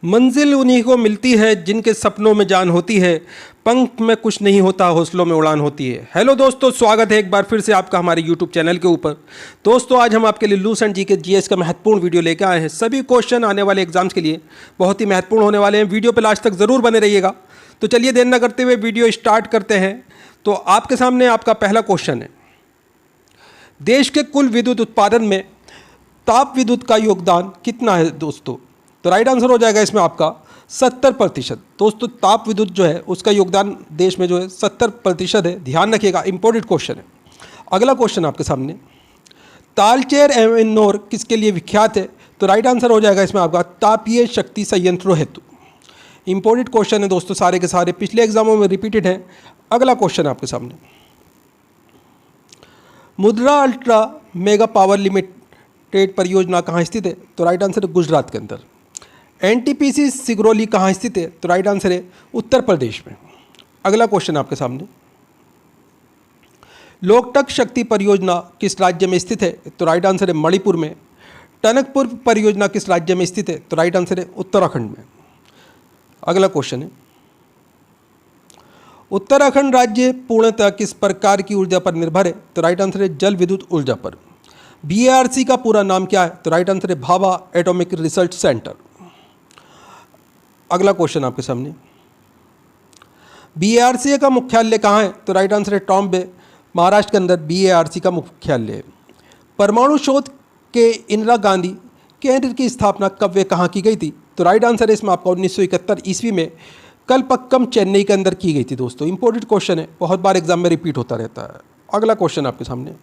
मंजिल उन्हीं को मिलती है जिनके सपनों में जान होती है, पंख में कुछ नहीं होता, हौसलों में उड़ान होती है। हेलो दोस्तों, स्वागत है एक बार फिर से आपका हमारे यूट्यूब चैनल के ऊपर। दोस्तों, आज हम आपके लिए लूसेंट जी के जीएस का महत्वपूर्ण वीडियो लेकर आए हैं। सभी क्वेश्चन आने वाले एग्जाम्स के लिए बहुत ही महत्वपूर्ण होने वाले हैं। वीडियो पर लास्ट तक ज़रूर बने रहिएगा। तो चलिए देर न करते हुए वीडियो स्टार्ट करते हैं। तो आपके सामने आपका पहला क्वेश्चन है, देश के कुल विद्युत उत्पादन में ताप विद्युत का योगदान कितना है दोस्तों? तो राइट आंसर हो जाएगा इसमें आपका 70%। दोस्तों, ताप विद्युत जो है उसका योगदान देश में जो है 70% है। ध्यान रखिएगा, इंपॉर्टेंट क्वेश्चन है। अगला क्वेश्चन आपके सामने, तालचेर एवं इंदौर किसके लिए विख्यात है? तो राइट आंसर हो जाएगा इसमें आपका तापीय शक्ति संयंत्रों हेतु। इंपॉर्टेंट क्वेश्चन है दोस्तों, सारे के सारे पिछले एग्जामों में रिपीटेड है। अगला क्वेश्चन आपके सामने, मुद्रा अल्ट्रा मेगा पावर लिमिटेड परियोजना कहाँ स्थित है? तो राइट आंसर है गुजरात के अंदर। एनटीपीसी सिगरौली कहाँ स्थित है? तो राइट आंसर है उत्तर प्रदेश में। अगला क्वेश्चन आपके सामने, लोकटक शक्ति परियोजना किस राज्य में स्थित है? तो राइट आंसर है मणिपुर में। टनकपुर परियोजना किस राज्य में स्थित है? तो राइट आंसर है उत्तराखंड में। अगला क्वेश्चन है, उत्तराखंड राज्य पूर्णतः किस प्रकार की ऊर्जा पर निर्भर है? तो राइट आंसर है जल विद्युत ऊर्जा पर। बीएआरसी का पूरा नाम क्या है? तो राइट आंसर है भाभा एटॉमिक रिसर्च सेंटर। अगला क्वेश्चन आपके सामने, बीएआरसी का मुख्यालय कहाँ है? तो राइट आंसर है टॉम्बे, महाराष्ट्र के अंदर बीएआरसी का मुख्यालय है। परमाणु शोध के इंदिरा गांधी केंद्र की स्थापना कब व कहाँ की गई थी? तो राइट आंसर है इसमें आपका 1971 ईस्वी में कलपक्कम चेन्नई के अंदर की गई थी। दोस्तों, इंपॉर्टेंट क्वेश्चन है, बहुत बार एग्जाम में रिपीट होता रहता है। अगला क्वेश्चन आपके सामने,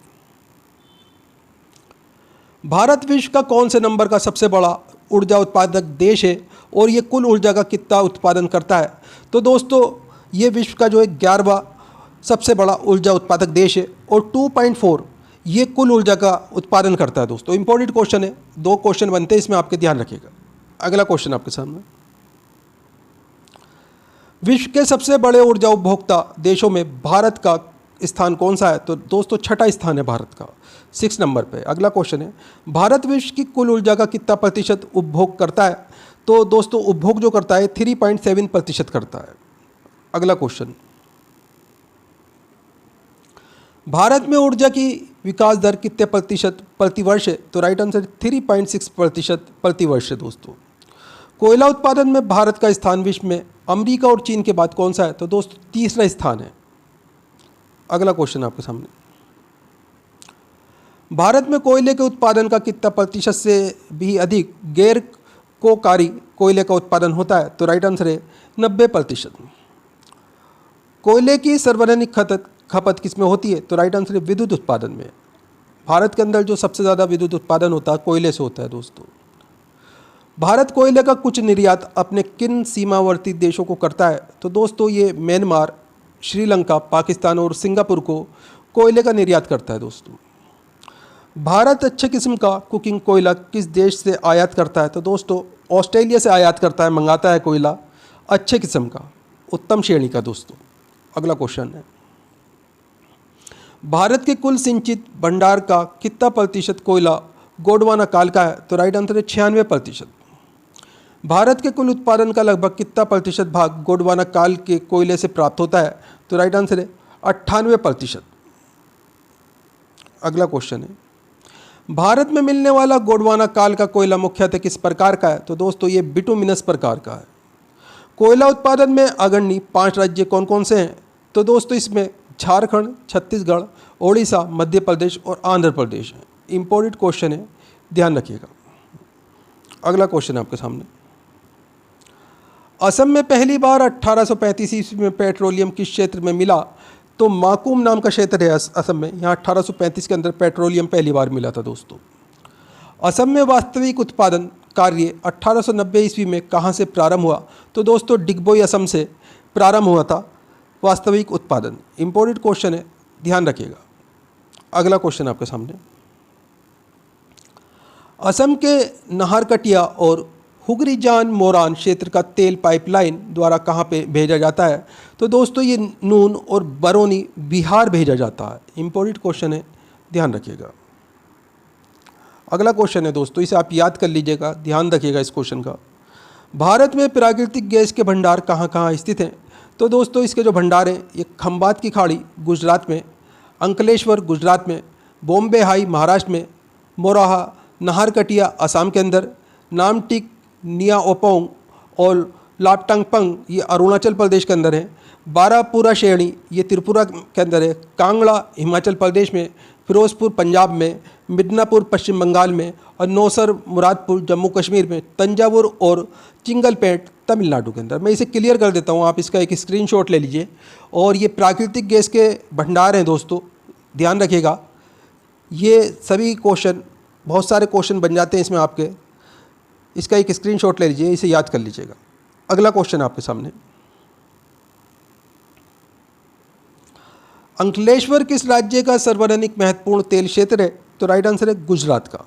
भारत विश्व का कौन से नंबर का सबसे बड़ा ऊर्जा उत्पादक देश है और ये कुल ऊर्जा का कितना उत्पादन करता है? तो दोस्तों, ये विश्व का जो है 11वां सबसे बड़ा ऊर्जा उत्पादक देश है और 2.4 ये कुल ऊर्जा का उत्पादन करता है। दोस्तों, इंपॉर्टेंट क्वेश्चन है, 2 क्वेश्चन बनते हैं इसमें, आपके ध्यान रखिएगा। अगला क्वेश्चन आपके सामने, विश्व के सबसे बड़े ऊर्जा उपभोक्ता देशों में भारत का स्थान कौन सा है? तो दोस्तों, 6ठा स्थान है भारत का, 6 नंबर पे। अगला क्वेश्चन है, भारत विश्व की कुल ऊर्जा का कितना प्रतिशत उपभोग करता है? तो दोस्तों, उपभोग जो करता है 3.7% करता है। अगला क्वेश्चन, भारत में ऊर्जा की विकास दर कितने प्रतिशत प्रतिवर्ष है? तो राइट आंसर 3.6% प्रतिवर्ष है। दोस्तों, कोयला उत्पादन में भारत का स्थान विश्व में अमेरिका और चीन के बाद कौन सा है? तो दोस्तों, तीसरा स्थान है। अगला क्वेश्चन आपके सामने, भारत में कोयले के उत्पादन का कितना प्रतिशत से भी अधिक गैर कोकारी कोयले का उत्पादन होता है? तो राइट आंसर है 90%। कोयले की सार्वजनिक खपत किस में होती है? तो राइट आंसर है विद्युत उत्पादन में। भारत के अंदर जो सबसे ज़्यादा विद्युत उत्पादन होता है कोयले से होता है। दोस्तों, भारत कोयले का कुछ निर्यात अपने किन सीमावर्ती देशों को करता है? तो दोस्तों, ये म्यांमार, श्रीलंका, पाकिस्तान और सिंगापुर को कोयले का निर्यात करता है। दोस्तों, भारत अच्छे किस्म का कुकिंग कोयला किस देश से आयात करता है? तो दोस्तों, ऑस्ट्रेलिया से आयात करता है, मंगाता है कोयला अच्छे किस्म का, उत्तम श्रेणी का। दोस्तों, अगला क्वेश्चन है, भारत के कुल सिंचित भंडार का कितना प्रतिशत कोयला गोंडवाना काल का है? तो राइट आंसर है 96%। भारत के कुल उत्पादन का लगभग कितना प्रतिशत भाग गोंडवाना काल के कोयले से प्राप्त होता है? तो राइट आंसर है 98%। अगला क्वेश्चन है, भारत में मिलने वाला गोंडवाना काल का कोयला मुख्यतः किस प्रकार का है? तो दोस्तों, ये बिटुमिनस प्रकार का है। कोयला उत्पादन में अग्रणी 5 राज्य कौन कौन से हैं? तो दोस्तों, इसमें झारखंड, छत्तीसगढ़, ओडिशा, मध्य प्रदेश और आंध्र प्रदेश है। इंपॉर्टेंट क्वेश्चन है, ध्यान रखिएगा। अगला क्वेश्चन आपके सामने, असम में पहली बार 1835 ईस्वी में पेट्रोलियम किस क्षेत्र में मिला? तो माकूम नाम का क्षेत्र है असम में, यहाँ 1835 के अंदर पेट्रोलियम पहली बार मिला था। दोस्तों, असम में वास्तविक उत्पादन कार्य 1890 ईस्वी में कहाँ से प्रारंभ हुआ? तो दोस्तों, डिगबोई असम से प्रारंभ हुआ था वास्तविक उत्पादन। इंपॉर्टेंट क्वेश्चन है, ध्यान रखिएगा। अगला क्वेश्चन आपके सामने, असम के नाहरकटिया और हुगरीजान मोरान क्षेत्र का तेल पाइपलाइन द्वारा कहाँ पे भेजा जाता है? तो दोस्तों, ये नून और बरौनी बिहार भेजा जाता है। इंपॉर्टेंट क्वेश्चन है, ध्यान रखिएगा। अगला क्वेश्चन है दोस्तों, इसे आप याद कर लीजिएगा, ध्यान रखिएगा इस क्वेश्चन का। भारत में प्राकृतिक गैस के भंडार कहाँ कहाँ स्थित हैं? तो दोस्तों इसके जो भंडार हैं ये खंबात की खाड़ी गुजरात में, अंकलेश्वर गुजरात में, बॉम्बे हाई महाराष्ट्र में, मोराहा नाहरकटिया असम के अंदर, नामटिक नियाओपोंग और लापटंगपंग ये अरुणाचल प्रदेश के अंदर है, बारापूरा शेरणी ये त्रिपुरा के अंदर है, कांगड़ा हिमाचल प्रदेश में, फिरोजपुर पंजाब में, मिदनापुर पश्चिम बंगाल में और नौसर मुरादपुर जम्मू कश्मीर में, तंजावुर और चिंगलपेट तमिलनाडु के अंदर। मैं इसे क्लियर कर देता हूँ, आप इसका एक स्क्रीनशॉट ले लीजिए। और ये प्राकृतिक गैस के भंडार हैं दोस्तों, ध्यान रखिएगा। ये सभी क्वेश्चन, बहुत सारे क्वेश्चन बन जाते हैं इसमें आपके, इसका एक स्क्रीनशॉट ले लीजिए, इसे याद कर लीजिएगा। अगला क्वेश्चन आपके सामने, अंकलेश्वर किस राज्य का सर्वाधिक महत्वपूर्ण तेल क्षेत्र है? तो राइट आंसर है गुजरात का।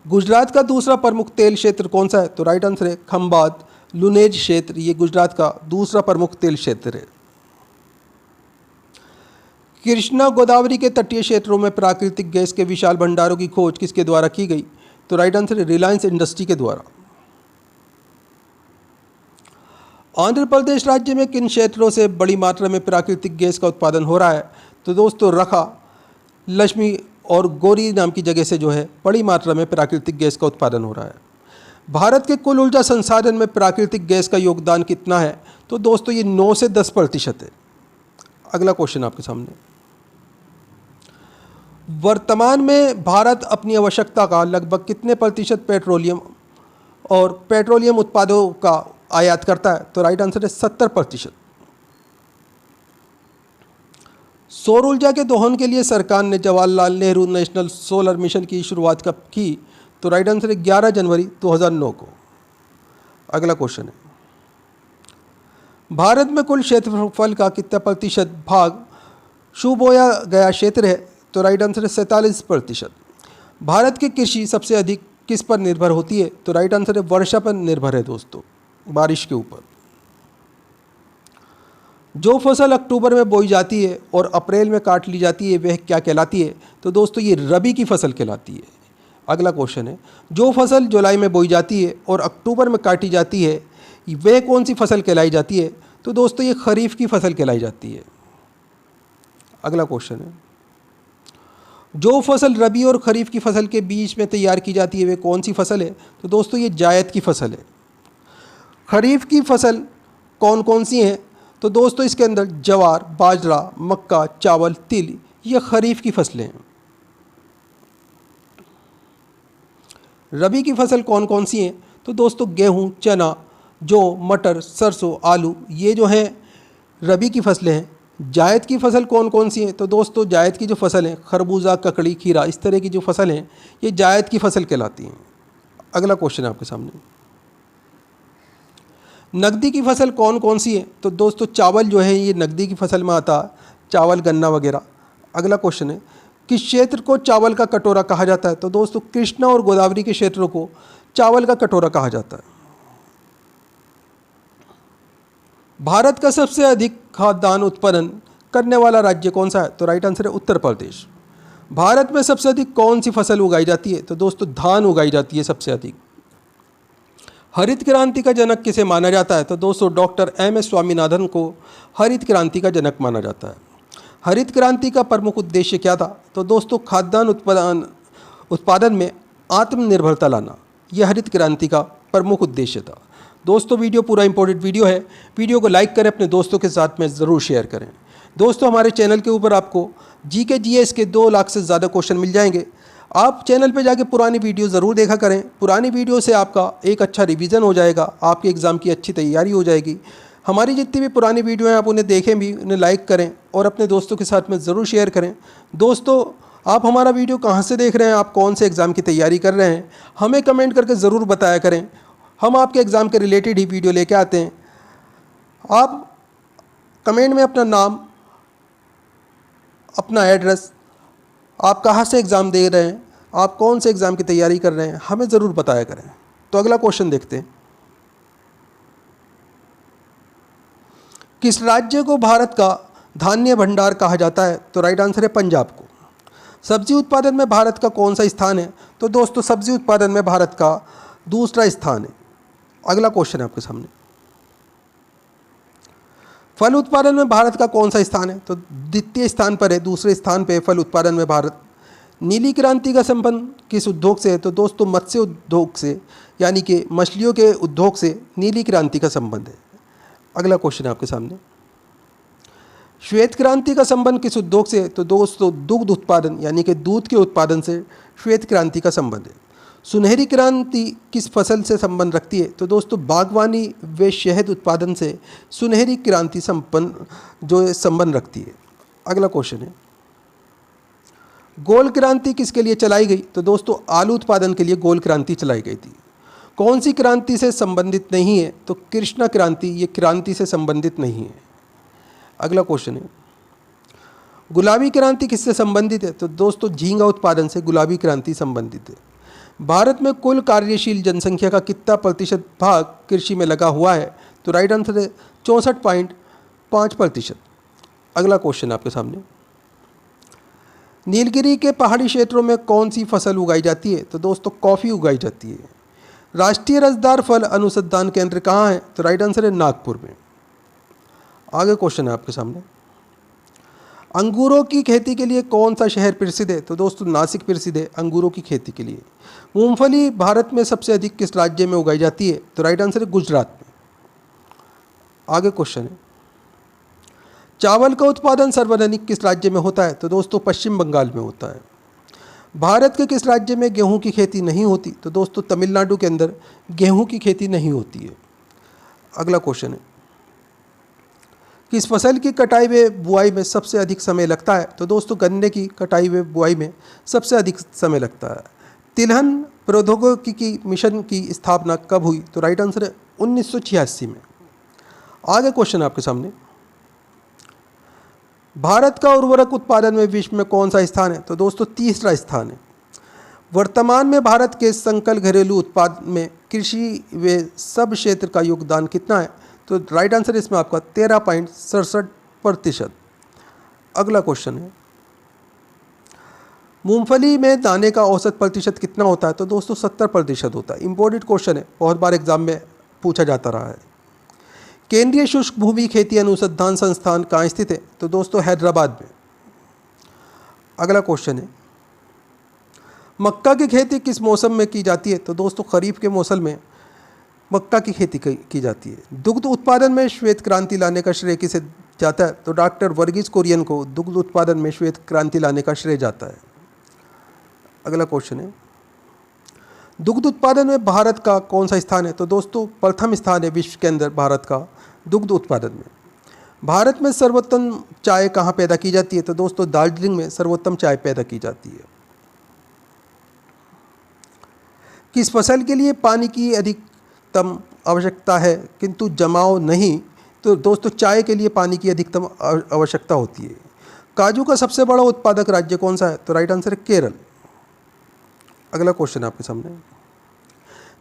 गुजरात का दूसरा प्रमुख तेल क्षेत्र कौन सा है? तो राइट आंसर है खंबात लुनेज क्षेत्र, ये गुजरात का दूसरा प्रमुख तेल क्षेत्र है। कृष्णा गोदावरी के तटीय क्षेत्रों में प्राकृतिक गैस के विशाल भंडारों की खोज किसके द्वारा की गई? तो राइट आंसर है रिलायंस इंडस्ट्री के द्वारा। आंध्र प्रदेश राज्य में किन क्षेत्रों से बड़ी मात्रा में प्राकृतिक गैस का उत्पादन हो रहा है? तो दोस्तों रखा, लक्ष्मी और गौरी नाम की जगह से जो है बड़ी मात्रा में प्राकृतिक गैस का उत्पादन हो रहा है। भारत के कुल ऊर्जा संसाधन में प्राकृतिक गैस का योगदान कितना है? तो दोस्तों ये 9 से 10% है। अगला क्वेश्चन आपके सामने, वर्तमान में भारत अपनी आवश्यकता का लगभग कितने प्रतिशत पेट्रोलियम और पेट्रोलियम उत्पादों का आयात करता है? तो राइट आंसर है 70%। सौर ऊर्जा के दोहन के लिए सरकार ने Jawaharlal Nehru national solar mission की शुरुआत कब की? तो राइट आंसर है 11 जनवरी 2009 को। अगला क्वेश्चन है, भारत में कुल क्षेत्रफल का कितना प्रतिशत भाग शुष्क बोया गया क्षेत्र है? तो राइट आंसर है 47%। भारत की कृषि सबसे अधिक किस पर निर्भर होती है? तो राइट आंसर है वर्षा पर निर्भर है दोस्तों, बारिश के ऊपर। जो फसल अक्टूबर में बोई जाती है और अप्रैल में काट ली जाती है वह क्या कहलाती है? तो दोस्तों ये रबी की फसल कहलाती है। अगला क्वेश्चन है, जो फसल जुलाई में बोई जाती है और अक्टूबर में काटी जाती है वह कौन सी फसल कहलाई जाती है? तो दोस्तों ये खरीफ की फसल कहलाई जाती है। अगला क्वेश्चन है, जो फसल रबी और खरीफ की फसल के बीच में तैयार की जाती है वह कौन सी फसल है? तो दोस्तों ये जायद की फसल है। खरीफ की फसल कौन कौन सी हैं? तो दोस्तों इसके अंदर ज्वार, बाजरा, मक्का, चावल, तिल, ये खरीफ की फसलें हैं। रबी की फसल कौन कौन सी हैं? तो दोस्तों गेहूं, चना, जौ, मटर, सरसों, आलू, ये जो हैं रबी की फसलें हैं। जायद की फसल कौन कौन सी हैं? तो दोस्तों जायद की जो फसल है खरबूजा, ककड़ी, खीरा, इस तरह की जो फसल हैं ये जायद की फसल कहलाती हैं। अगला क्वेश्चन है आपके सामने, नकदी की फसल कौन कौन सी है? तो दोस्तों चावल जो है ये नकदी की फसल में आता है, चावल, गन्ना वगैरह। अगला क्वेश्चन है, किस क्षेत्र को चावल का कटोरा कहा जाता है? तो दोस्तों कृष्णा और गोदावरी के क्षेत्रों को चावल का कटोरा कहा जाता है। भारत का सबसे अधिक खाद्यान्न उत्पादन करने वाला राज्य कौन सा है? तो राइट आंसर है उत्तर प्रदेश। भारत में सबसे अधिक कौन सी फसल उगाई जाती है? तो दोस्तों धान उगाई जाती है सबसे अधिक। हरित क्रांति का जनक किसे माना जाता है? तो दोस्तों डॉक्टर एम.एस. स्वामीनाथन को हरित क्रांति का जनक माना जाता है। हरित क्रांति का प्रमुख उद्देश्य क्या था? तो दोस्तों खाद्यान्न उत्पादन में आत्मनिर्भरता लाना, यह हरित क्रांति का प्रमुख उद्देश्य था। दोस्तों वीडियो पूरा इंपॉर्टेंट वीडियो है, वीडियो को लाइक करें, अपने दोस्तों के साथ में ज़रूर शेयर करें। दोस्तों हमारे चैनल के ऊपर आपको जीके जीएस के 2 लाख से ज़्यादा क्वेश्चन मिल जाएंगे। आप चैनल पे जाके पुरानी वीडियो ज़रूर देखा करें, पुरानी वीडियो से आपका एक अच्छा रिवीजन हो जाएगा, आपके एग्ज़ाम की अच्छी तैयारी हो जाएगी। हमारी जितनी भी पुरानी वीडियो हैं आप उन्हें देखें भी, उन्हें लाइक करें और अपने दोस्तों के साथ में ज़रूर शेयर करें। दोस्तों आप हमारा वीडियो कहाँ से देख रहे हैं, आप कौन से एग्ज़ाम की तैयारी कर रहे हैं, हमें कमेंट करके ज़रूर बताया करें। हम आपके एग्ज़ाम के रिलेटेड ही वीडियो लेके आते हैं। आप कमेंट में अपना नाम, अपना एड्रेस, आप कहाँ से एग्ज़ाम दे रहे हैं, आप कौन से एग्ज़ाम की तैयारी कर रहे हैं, हमें ज़रूर बताया करें। तो अगला क्वेश्चन देखते हैं, किस राज्य को भारत का धान्य भंडार कहा जाता है? तो राइट आंसर है पंजाब को। सब्जी उत्पादन में भारत का कौन सा स्थान है? तो दोस्तों सब्जी उत्पादन में भारत का दूसरा स्थान है। अगला क्वेश्चन है आपके सामने, फल उत्पादन में भारत का कौन सा स्थान है? तो द्वितीय स्थान पर है, दूसरे स्थान पे फल उत्पादन में भारत। नीली क्रांति का संबंध किस उद्योग से है? तो दोस्तों मत्स्य उद्योग से, यानी कि मछलियों के उद्योग से नीली क्रांति का संबंध है। अगला क्वेश्चन है आपके सामने, श्वेत क्रांति का संबंध किस उद्योग से है? तो दोस्तों दुग्ध उत्पादन, यानी कि दूध के उत्पादन से श्वेत क्रांति का संबंध है। सुनहरी क्रांति किस फसल से संबंध रखती है? तो दोस्तों बागवानी व शहद उत्पादन से सुनहरी क्रांति संबंध रखती है। अगला क्वेश्चन है, गोल क्रांति किसके लिए चलाई गई? तो दोस्तों आलू उत्पादन के लिए गोल क्रांति चलाई गई थी। कौन सी क्रांति से संबंधित नहीं है? तो कृष्णा क्रांति, ये क्रांति से संबंधित नहीं है। अगला क्वेश्चन है, गुलाबी क्रांति किससे संबंधित है? तो दोस्तों झींगा उत्पादन से गुलाबी क्रांति संबंधित है। भारत में कुल कार्यशील जनसंख्या का कितना प्रतिशत भाग कृषि में लगा हुआ है? तो राइट आंसर है 64.5%। अगला क्वेश्चन आपके सामने, नीलगिरी के पहाड़ी क्षेत्रों में कौन सी फसल उगाई जाती है? तो दोस्तों कॉफ़ी उगाई जाती है। राष्ट्रीय रसदार फल अनुसंधान केंद्र कहाँ है? तो राइट आंसर है नागपुर में। आगे क्वेश्चन है आपके सामने, अंगूरों की खेती के लिए कौन सा शहर प्रसिद्ध है? तो दोस्तों नासिक प्रसिद्ध है अंगूरों की खेती के लिए। मूंगफली भारत में सबसे अधिक किस राज्य में उगाई जाती है? तो राइट आंसर है गुजरात में। आगे क्वेश्चन है, चावल का उत्पादन सर्वाधिक किस राज्य में होता है? तो दोस्तों पश्चिम बंगाल में होता है। भारत के किस राज्य में गेहूं की खेती नहीं होती? तो दोस्तों तमिलनाडु के अंदर गेहूं की खेती नहीं होती है। अगला क्वेश्चन है, किस फसल की कटाई व बुआई में सबसे अधिक समय लगता है? तो दोस्तों गन्ने की कटाई व बुआई में सबसे अधिक समय लगता है। तिलहन प्रौद्योगिकी मिशन की स्थापना कब हुई? तो राइट आंसर है 1986 में। आगे क्वेश्चन आपके सामने, भारत का उर्वरक उत्पादन में विश्व में कौन सा स्थान है? तो दोस्तों तीसरा स्थान है। वर्तमान में भारत के सकल घरेलू उत्पाद में कृषि व सब क्षेत्र का योगदान कितना है? तो राइट आंसर इसमें आपका 13.67%। अगला क्वेश्चन है, मूंगफली में दाने का औसत प्रतिशत कितना होता है? तो दोस्तों 70% होता है। इंपॉर्टेंट क्वेश्चन है, बहुत बार एग्जाम में पूछा जाता रहा है। केंद्रीय शुष्क भूमि खेती अनुसंधान संस्थान कहाँ स्थित है? तो दोस्तों हैदराबाद में। अगला क्वेश्चन है, मक्का की खेती किस मौसम में की जाती है? तो दोस्तों खरीफ के मौसम में मक्का की खेती की जाती है। दुग्ध उत्पादन में श्वेत क्रांति लाने का श्रेय किसे जाता है? तो डॉक्टर वर्गीस कुरियन को दुग्ध उत्पादन में श्वेत क्रांति लाने का श्रेय जाता है। अगला क्वेश्चन है, दुग्ध उत्पादन में भारत का कौन सा स्थान है? तो दोस्तों प्रथम स्थान है विश्व के अंदर भारत का दुग्ध उत्पादन में। भारत में सर्वोत्तम चाय कहाँ पैदा की जाती है? तो दोस्तों दार्जिलिंग में सर्वोत्तम चाय पैदा की जाती है। किस फसल के लिए पानी की अधिकतम आवश्यकता है किंतु जमाव नहीं? तो दोस्तों चाय के लिए पानी की अधिकतम आवश्यकता होती है। काजू का सबसे बड़ा उत्पादक राज्य कौन सा है? तो राइट आंसर है केरल। अगला क्वेश्चन आपके सामने,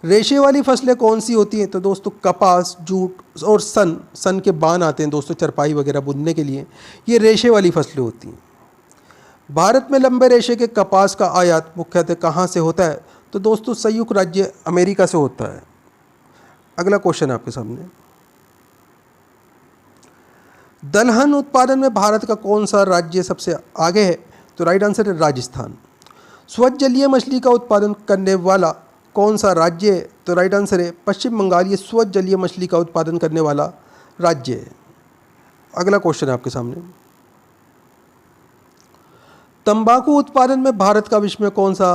रेशे वाली फसलें कौन सी होती हैं? तो दोस्तों कपास, जूट और सन के बान आते हैं दोस्तों चरपाई वगैरह बुनने के लिए, ये रेशे वाली फसलें होती हैं। भारत में लंबे रेशे के कपास का आयात मुख्यतः कहाँ से होता है? तो दोस्तों संयुक्त राज्य अमेरिका से होता है। अगला क्वेश्चन आपके सामने, दलहन उत्पादन में भारत का कौन सा राज्य सबसे आगे है? तो राइट आंसर है राजस्थान। स्वच्छ जलीय मछली का उत्पादन करने वाला कौन सा राज्य है? तो राइट आंसर है पश्चिम बंगाल। ये स्वच्छ जलीय मछली का उत्पादन करने वाला राज्य है। अगला क्वेश्चन है आपके सामने, तंबाकू उत्पादन में भारत का विश्व में कौन सा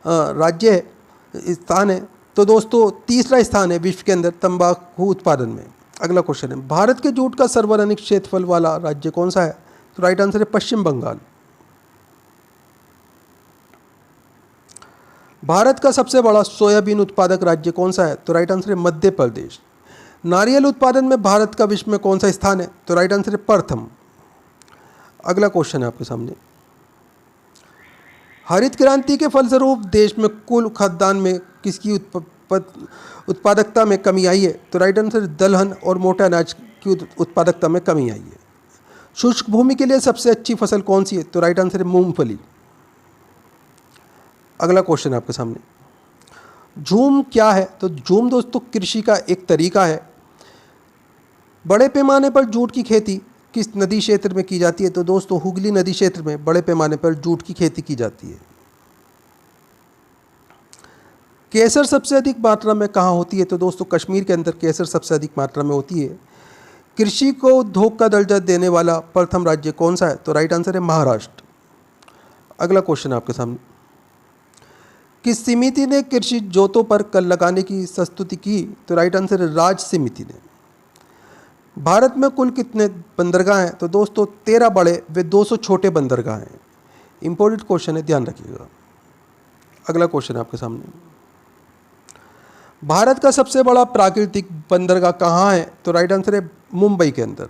राज्य है, स्थान है? तो दोस्तों तीसरा स्थान है विश्व के अंदर तंबाकू उत्पादन में। अगला क्वेश्चन है, भारत के जूट का सर्वाधिक क्षेत्रफल वाला राज्य कौन सा है? तो राइट आंसर है पश्चिम बंगाल। भारत का सबसे बड़ा सोयाबीन उत्पादक राज्य कौन सा है? तो राइट आंसर है मध्य प्रदेश। नारियल उत्पादन में भारत का विश्व में कौन सा स्थान है? तो राइट आंसर है प्रथम। अगला क्वेश्चन है आपके सामने, हरित क्रांति के फलस्वरूप देश में कुल खाद्यान्न में किसकी उत्पादकता में कमी आई है? तो राइट आंसर दलहन और मोटे अनाज की उत्पादकता में कमी आई है। शुष्क भूमि के लिए सबसे अच्छी फसल कौन सी है? तो राइट आंसर है मूंगफली। अगला क्वेश्चन आपके सामने, झूम क्या है? तो झूम दोस्तों कृषि का एक तरीका है। बड़े पैमाने पर जूट की खेती किस नदी क्षेत्र में की जाती है? तो दोस्तों हुगली नदी क्षेत्र में बड़े पैमाने पर जूट की खेती की जाती है। केसर सबसे अधिक मात्रा में कहाँ होती है? तो दोस्तों कश्मीर के अंदर केसर सबसे अधिक मात्रा में होती है। कृषि को उद्योग का दर्जा देने वाला प्रथम राज्य कौन सा है? तो राइट आंसर है महाराष्ट्र। अगला क्वेश्चन आपके सामने, किस समिति ने कृषि जोतों पर कर लगाने की प्रस्तुति की? तो राइट आंसर है राज्य समिति ने। भारत में कुल कितने बंदरगाह हैं? तो दोस्तों 13 बड़े व 200 छोटे बंदरगाह हैं। इंपॉर्टेंट क्वेश्चन है, ध्यान रखिएगा। अगला क्वेश्चन आपके सामने, भारत का सबसे बड़ा प्राकृतिक बंदरगाह कहाँ है? तो राइट आंसर है मुंबई के अंदर।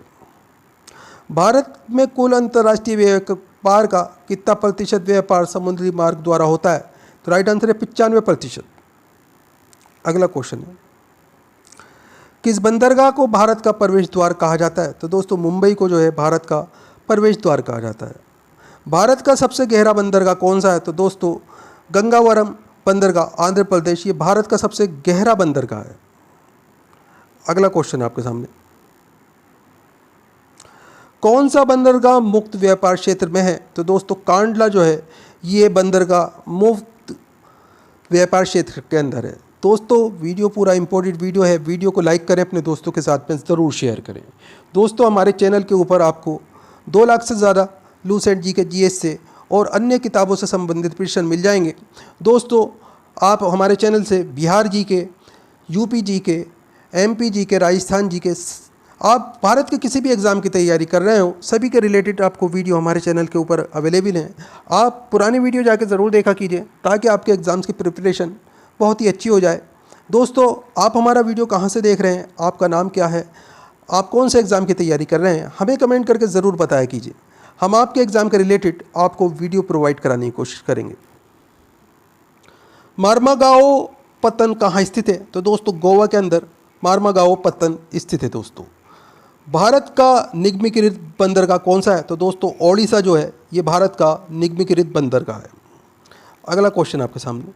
भारत में कुल अंतर्राष्ट्रीय व्यापार का कितना प्रतिशत व्यापार समुद्री मार्ग द्वारा होता है? तो राइट आंसर है 95%। अगला क्वेश्चन है, किस बंदरगाह को भारत का प्रवेश द्वार कहा जाता है? तो दोस्तों मुंबई को जो है भारत का प्रवेश द्वार कहा जाता है। भारत का सबसे गहरा बंदरगाह कौन सा है? तो दोस्तों गंगावरम बंदरगाह आंध्र प्रदेश, ये भारत का सबसे गहरा बंदरगाह है। अगला क्वेश्चन आपके सामने, कौन सा बंदरगाह मुक्त व्यापार क्षेत्र में है? तो दोस्तों कांडला जो है ये बंदरगाह मुक्त व्यापार क्षेत्र के अंदर है। दोस्तों वीडियो पूरा इंपॉर्टेंट वीडियो है, वीडियो को लाइक करें, अपने दोस्तों के साथ में ज़रूर शेयर करें। दोस्तों हमारे चैनल के ऊपर आपको 2 लाख से ज़्यादा लूसेंट जी के जीएस से और अन्य किताबों से संबंधित प्रश्न मिल जाएंगे। दोस्तों आप हमारे चैनल से बिहार जी के, यूपी जी के, एमपी जी के, राजस्थान जी के, आप भारत के किसी भी एग्ज़ाम की तैयारी कर रहे हो, सभी के रिलेटेड आपको वीडियो हमारे चैनल के ऊपर अवेलेबल हैं। आप पुरानी वीडियो जाके ज़रूर देखा कीजिए ताकि आपके एग्ज़ाम्स की प्रिपरेशन बहुत ही अच्छी हो जाए। दोस्तों आप हमारा वीडियो कहाँ से देख रहे हैं, आपका नाम क्या है, आप कौन से एग्ज़ाम की तैयारी कर रहे हैं, हमें कमेंट करके ज़रूर बताया कीजिए। हम आपके एग्ज़ाम के रिलेटेड आपको वीडियो प्रोवाइड कराने की कोशिश करेंगे। मार्मागाओ पत्तन कहाँ स्थित है? तो दोस्तों गोवा के अंदर मार्मागाओ पत्तन स्थित है। दोस्तों भारत का निगमीकृत बंदरगाह कौन सा है? तो दोस्तों ओडिशा जो है ये भारत का निगमीकृत बंदरगाह है। अगला क्वेश्चन आपके सामने,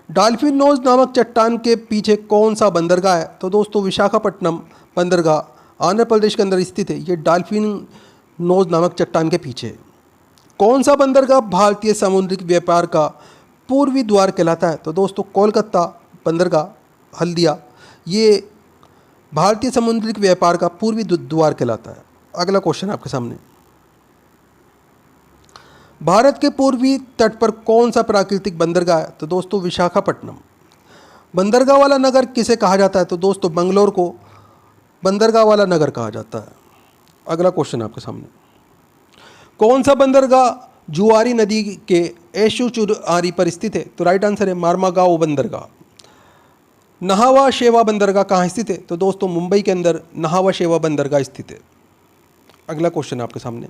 डॉल्फिन नोज नामक चट्टान के पीछे कौन सा बंदरगाह है? तो दोस्तों विशाखापट्टनम बंदरगाह आंध्र प्रदेश के अंदर स्थित है। ये डॉल्फिन नोज नामक चट्टान के पीछे है। कौन सा बंदरगाह भारतीय समुद्री व्यापार का पूर्वी द्वार कहलाता है? तो दोस्तों कोलकाता बंदरगाह हल्दिया ये भारतीय समुद्री व्यापार का पूर्वी द्वार कहलाता है। अगला क्वेश्चन आपके सामने, भारत के पूर्वी तट पर कौन सा प्राकृतिक बंदरगाह है? तो दोस्तों विशाखापट्टनम। बंदरगाह वाला नगर किसे कहा जाता है? तो दोस्तों बंगलोर को बंदरगाह वाला नगर कहा जाता है। अगला क्वेश्चन आपके सामने, कौन सा बंदरगाह जुआरी नदी के एशुचुरारी पर स्थित है? तो राइट आंसर है मार्मागाओ बंदरगाह। नहावा शेवा बंदरगाह कहाँ स्थित है? तो दोस्तों मुंबई के अंदर नहावा शेवा बंदरगाह स्थित है। अगला क्वेश्चन आपके सामने,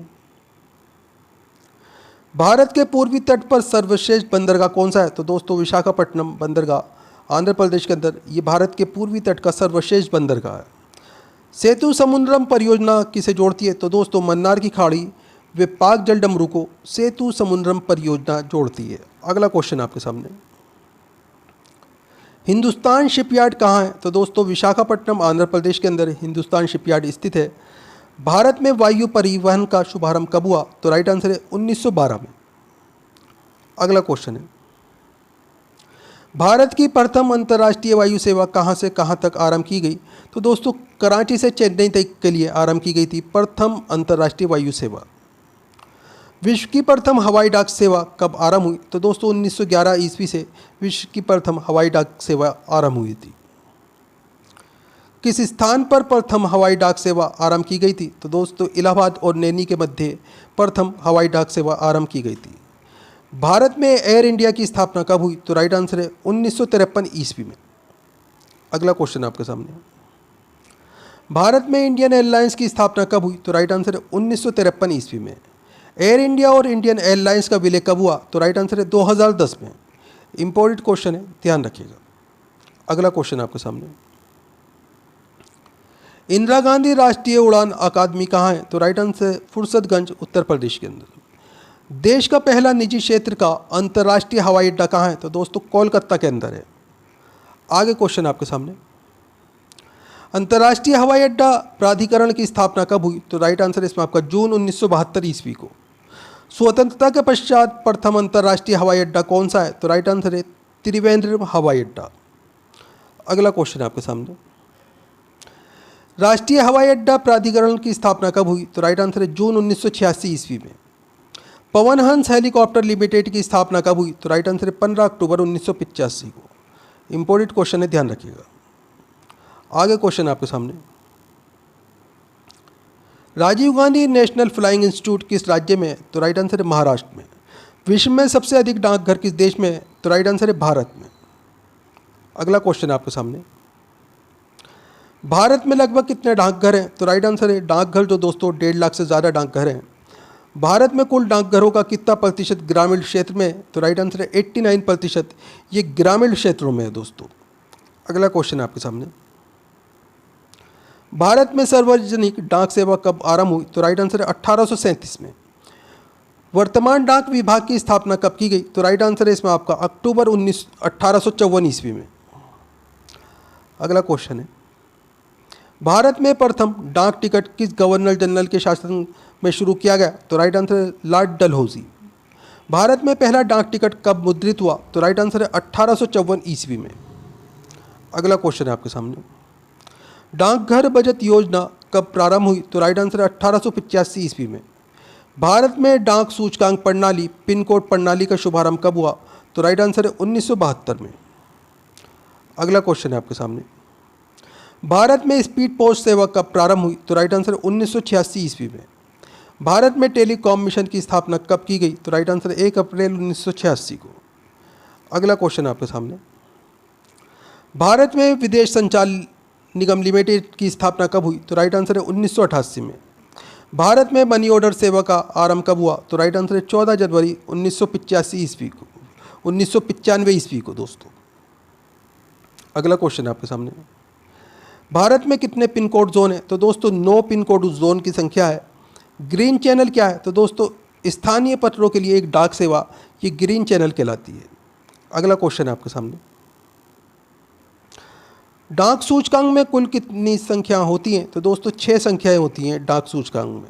भारत के पूर्वी तट पर सर्वश्रेष्ठ बंदरगाह कौन सा है? तो दोस्तों विशाखापट्टनम बंदरगाह आंध्र प्रदेश के अंदर ये भारत के पूर्वी तट का सर्वश्रेष्ठ बंदरगाह है। सेतु समुद्रम परियोजना किसे जोड़ती है? तो दोस्तों मन्नार की खाड़ी व पाक जल डमरू को सेतु समुद्रम परियोजना जोड़ती है। अगला क्वेश्चन आपके सामने, हिंदुस्तान शिपयार्ड कहाँ है? तो दोस्तों विशाखापट्टनम आंध्र प्रदेश के अंदर हिंदुस्तान शिपयार्ड स्थित है। भारत में वायु परिवहन का शुभारंभ कब हुआ? तो राइट आंसर है 1912 में। अगला क्वेश्चन है, भारत की प्रथम अंतर्राष्ट्रीय वायु सेवा कहाँ से कहाँ तक आरंभ की गई? तो दोस्तों कराची से चेन्नई तक के लिए आरंभ की गई थी प्रथम अंतर्राष्ट्रीय वायु सेवा। विश्व की प्रथम हवाई डाक सेवा कब आरंभ हुई? तो दोस्तों 1911 ईस्वी से विश्व की प्रथम हवाई डाक सेवा आरंभ हुई थी। किस स्थान पर प्रथम हवाई डाक सेवा आरंभ की गई थी? तो दोस्तों इलाहाबाद और नैनी के मध्य प्रथम हवाई डाक सेवा आरंभ की गई थी। भारत में एयर इंडिया की स्थापना कब हुई? तो राइट आंसर है 1953 ईस्वी में। अगला क्वेश्चन आपके सामने, भारत में इंडियन एयरलाइंस की स्थापना कब हुई? तो राइट आंसर है 1953 ईस्वी में। एयर इंडिया और इंडियन एयरलाइंस का विलय कब हुआ? तो राइट आंसर है 2010 में। इंपॉर्टेंट क्वेश्चन है, ध्यान रखिएगा। अगला क्वेश्चन आपके सामने, इंदिरा गांधी राष्ट्रीय उड़ान अकादमी कहाँ है? तो राइट आंसर है फुर्सतगंज उत्तर प्रदेश के अंदर। देश का पहला निजी क्षेत्र का अंतर्राष्ट्रीय हवाई अड्डा कहाँ है? तो दोस्तों कोलकाता के अंदर है। आगे क्वेश्चन आपके सामने, अंतर्राष्ट्रीय हवाई अड्डा प्राधिकरण की स्थापना कब हुई? तो राइट आंसर इसमें आपका जून 1972 ईस्वी को। स्वतंत्रता के पश्चात प्रथम अंतर्राष्ट्रीय हवाई अड्डा कौन सा है? तो राइट आंसर है त्रिवेंद्रम हवाई अड्डा। अगला क्वेश्चन आपके सामने, राष्ट्रीय हवाई अड्डा प्राधिकरण की स्थापना कब हुई? तो राइट आंसर है जून 1986 ईस्वी में। पवन हंस हेलीकॉप्टर लिमिटेड की स्थापना कब हुई? तो राइट आंसर है 15 अक्टूबर 1985 को। इंपॉर्टेंट क्वेश्चन है, ध्यान रखिएगा। आगे क्वेश्चन आपके सामने, Rajiv Gandhi national flying institute किस राज्य में है? तो राइट आंसर है महाराष्ट्र में। विश्व में सबसे अधिक डाकघर किस देश में है? तो राइट आंसर है भारत में। अगला क्वेश्चन आपके सामने, भारत में लगभग कितने डाकघर हैं? तो राइट आंसर है डाकघर जो दोस्तों 1.5 लाख से ज़्यादा डाकघर हैं। भारत में कुल डाकघरों का कितना प्रतिशत ग्रामीण क्षेत्र में है? तो राइट आंसर है 89%, ये ग्रामीण क्षेत्रों में है दोस्तों। अगला क्वेश्चन आपके सामने, भारत में सार्वजनिक डाक सेवा कब आरंभ हुई? तो राइट आंसर है 1837 में। वर्तमान डाक विभाग की स्थापना कब की गई? तो राइट आंसर है इसमें आपका अक्टूबर 1854 ईस्वी में। अगला क्वेश्चन है, भारत में प्रथम डाक टिकट किस गवर्नर जनरल के शासन में शुरू किया गया? तो राइट आंसर है लॉर्ड डलहौजी। भारत में पहला डाक टिकट कब मुद्रित हुआ? तो राइट आंसर है 1854 ईस्वी में। अगला क्वेश्चन है आपके सामने, डाकघर बचत योजना कब प्रारंभ हुई? तो राइट आंसर है 1885 ईस्वी में। भारत में डाक सूचकांक प्रणाली पिन कोड प्रणाली का शुभारंभ कब हुआ? तो राइट आंसर है 1972 में। अगला क्वेश्चन है आपके सामने, भारत में स्पीड पोस्ट सेवा कब प्रारंभ हुई? तो राइट आंसर 1986 ईस्वी में। भारत में टेलीकॉम मिशन की स्थापना कब की गई? तो राइट आंसर 1 अप्रैल 1986 को। अगला क्वेश्चन आपके सामने, भारत में विदेश संचार निगम लिमिटेड की स्थापना कब हुई? तो राइट आंसर है 1988 में। भारत में मनी ऑर्डर सेवा का आरंभ कब हुआ? तो राइट आंसर है 14 जनवरी 1985 ईस्वी को, 1995 ईस्वी को दोस्तों। अगला क्वेश्चन आपके सामने, भारत में कितने पिन कोड जोन है? तो दोस्तों 9 पिन कोड जोन की संख्या है। ग्रीन चैनल क्या है? तो दोस्तों स्थानीय पत्रों के लिए एक डाक सेवा, ये ग्रीन चैनल कहलाती है। अगला क्वेश्चन है आपके सामने, डाक सूचकांक में कुल कितनी संख्या होती हैं? तो दोस्तों 6 संख्याएं होती हैं डाक सूचकांक में।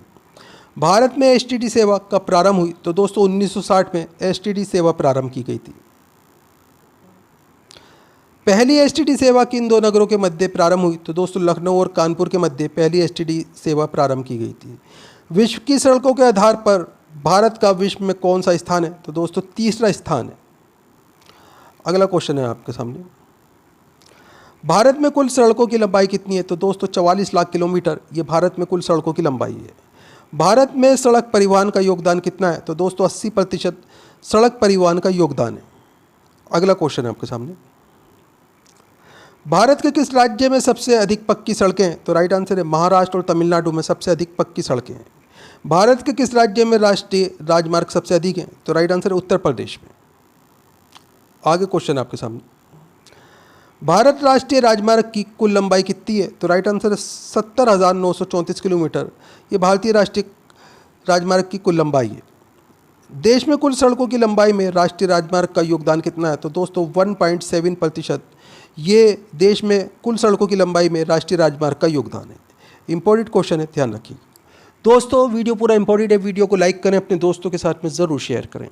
भारत में एसटीडी सेवा कब प्रारंभ हुई? तो दोस्तों 1960 में एसटीडी सेवा प्रारंभ की गई थी। पहली एसटीडी सेवा किन 2 नगरों के मध्य प्रारंभ हुई? तो दोस्तों लखनऊ और कानपुर के मध्य पहली एसटीडी सेवा प्रारंभ की गई थी। विश्व की सड़कों के आधार पर भारत का विश्व में कौन सा स्थान है? तो दोस्तों तीसरा स्थान है। अगला क्वेश्चन है आपके सामने, भारत में कुल सड़कों की लंबाई कितनी है? तो दोस्तों 44 लाख किलोमीटर, ये भारत में कुल सड़कों की लंबाई है। भारत में सड़क परिवहन का योगदान कितना है? तो दोस्तों 80% सड़क परिवहन का योगदान है। अगला क्वेश्चन है आपके सामने, भारत के किस राज्य में सबसे अधिक पक्की सड़कें हैं? तो राइट आंसर है महाराष्ट्र और तमिलनाडु में सबसे अधिक पक्की सड़कें हैं। भारत के किस राज्य में राष्ट्रीय राजमार्ग सबसे अधिक हैं? तो राइट आंसर है उत्तर प्रदेश में। आगे क्वेश्चन आपके सामने, भारत राष्ट्रीय राजमार्ग की कुल लंबाई कितनी है? तो राइट आंसर है 70,934 किलोमीटर, ये भारतीय राष्ट्रीय राजमार्ग की कुल लंबाई है। देश में कुल सड़कों की लंबाई में राष्ट्रीय राजमार्ग का योगदान कितना है? तो दोस्तों 1.7%, ये देश में कुल सड़कों की लंबाई में राष्ट्रीय राजमार्ग का योगदान है। इंपॉर्टेंट क्वेश्चन है, ध्यान रखिए दोस्तों। वीडियो पूरा इंपॉर्टेंट है, वीडियो को लाइक करें, अपने दोस्तों के साथ में ज़रूर शेयर करें।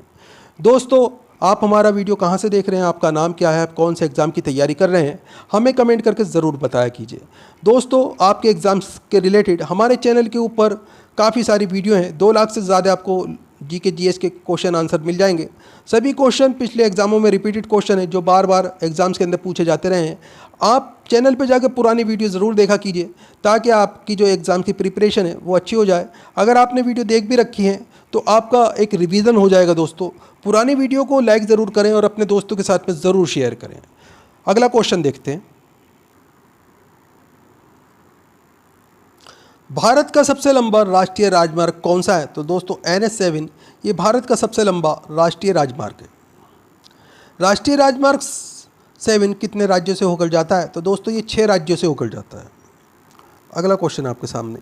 दोस्तों आप हमारा वीडियो कहाँ से देख रहे हैं, आपका नाम क्या है, आप कौन से एग्ज़ाम की तैयारी कर रहे हैं, हमें कमेंट करके ज़रूर बताया कीजिए। दोस्तों आपके एग्ज़ाम्स के रिलेटेड हमारे चैनल के ऊपर काफ़ी सारी वीडियो हैं, 2 लाख से ज़्यादा आपको जीके जीएस के क्वेश्चन आंसर मिल जाएंगे। सभी क्वेश्चन पिछले एग्जामों में रिपीटेड क्वेश्चन है जो बार बार एग्जाम्स के अंदर पूछे जाते रहे हैं। आप चैनल पे जाकर पुरानी वीडियो ज़रूर देखा कीजिए ताकि आपकी जो एग्ज़ाम की प्रिपरेशन है वो अच्छी हो जाए। अगर आपने वीडियो देख भी रखी है तो आपका एक रिवीजन हो जाएगा। दोस्तों पुरानी वीडियो को लाइक ज़रूर करें और अपने दोस्तों के साथ में ज़रूर शेयर करें। अगला क्वेश्चन देखते हैं, भारत का सबसे लंबा राष्ट्रीय राजमार्ग कौन सा है? तो दोस्तों NH7 ये भारत का सबसे लंबा राष्ट्रीय राजमार्ग है। राष्ट्रीय राजमार्ग 7 कितने राज्यों से होकर जाता है? तो दोस्तों ये 6 राज्यों से होकर जाता है। अगला क्वेश्चन आपके सामने,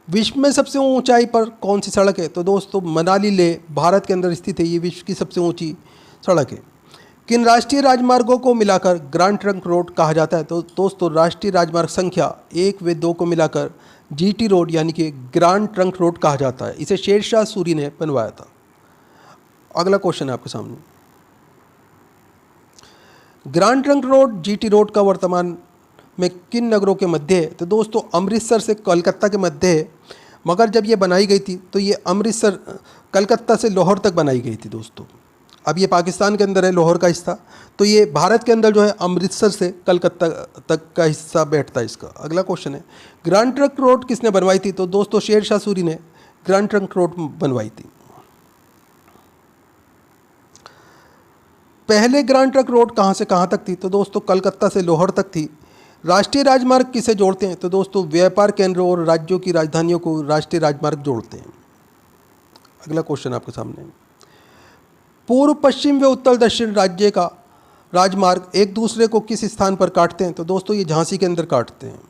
विश्व में सबसे ऊंचाई पर कौन सी सड़क है? तो दोस्तों मनाली लेह भारत के अंदर स्थित है, ये विश्व की सबसे ऊंची सड़क है। किन राष्ट्रीय राजमार्गों को मिलाकर ग्रैंड ट्रंक रोड कहा जाता है? तो दोस्तों राष्ट्रीय राजमार्ग संख्या 1 व 2 को मिलाकर जीटी रोड यानी कि ग्रैंड ट्रंक रोड कहा जाता है। इसे शेरशाह सूरी ने बनवाया था। अगला क्वेश्चन है आपके सामने, grand trunk road GT road का वर्तमान में किन नगरों के मध्य है? तो दोस्तों अमृतसर से कोलकाता के मध्य है, मगर जब ये बनाई गई थी तो ये अमृतसर कलकत्ता से लाहौर तक बनाई गई थी दोस्तों। अब ये पाकिस्तान के अंदर है, लाहौर का हिस्सा, तो ये भारत के अंदर जो है अमृतसर से कलकत्ता तक का हिस्सा बैठता है इसका। अगला क्वेश्चन है, ग्रैंड ट्रंक रोड किसने बनवाई थी? तो दोस्तों शेरशाह सूरी ने ग्रैंड ट्रंक रोड बनवाई थी। पहले ग्रैंड ट्रंक रोड कहाँ से कहाँ तक थी? तो दोस्तों कलकत्ता से लाहौर तक थी। राष्ट्रीय राजमार्ग किसे जोड़ते हैं? तो दोस्तों व्यापार केंद्र और राज्यों की राजधानियों को राष्ट्रीय राजमार्ग जोड़ते हैं। अगला क्वेश्चन आपके सामने, पूर्व पश्चिम व उत्तर दक्षिण राज्य का राजमार्ग एक दूसरे को किस स्थान पर काटते हैं? तो दोस्तों ये झांसी के अंदर काटते हैं।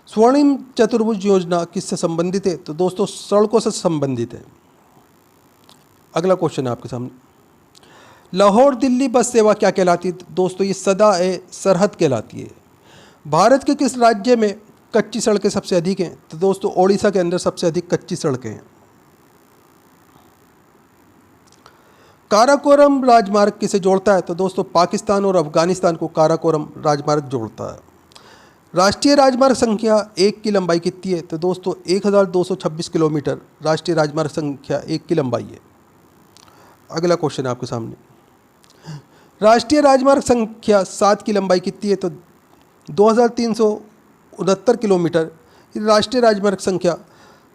स्वर्णिम चतुर्भुज योजना किससे संबंधित है? तो दोस्तों सड़कों से संबंधित है। अगला क्वेश्चन है आपके सामने, लाहौर दिल्ली बस सेवा क्या कहलाती है? दोस्तों ये सदा ए सरहद कहलाती है। भारत के किस राज्य में कच्ची सड़कें सबसे अधिक हैं? तो दोस्तों ओडिशा के अंदर सबसे अधिक कच्ची सड़कें हैं। काराकोरम राजमार्ग किसे जोड़ता है? तो दोस्तों पाकिस्तान और अफगानिस्तान को काराकोरम राजमार्ग जोड़ता है। राष्ट्रीय राजमार्ग संख्या 1 की लंबाई कितनी है? तो दोस्तों 1226 किलोमीटर राष्ट्रीय राजमार्ग संख्या 1 की लंबाई है। अगला क्वेश्चन है आपके सामने, राष्ट्रीय राजमार्ग संख्या 7 की लंबाई कितनी है? तो 2369 किलोमीटर राष्ट्रीय राजमार्ग संख्या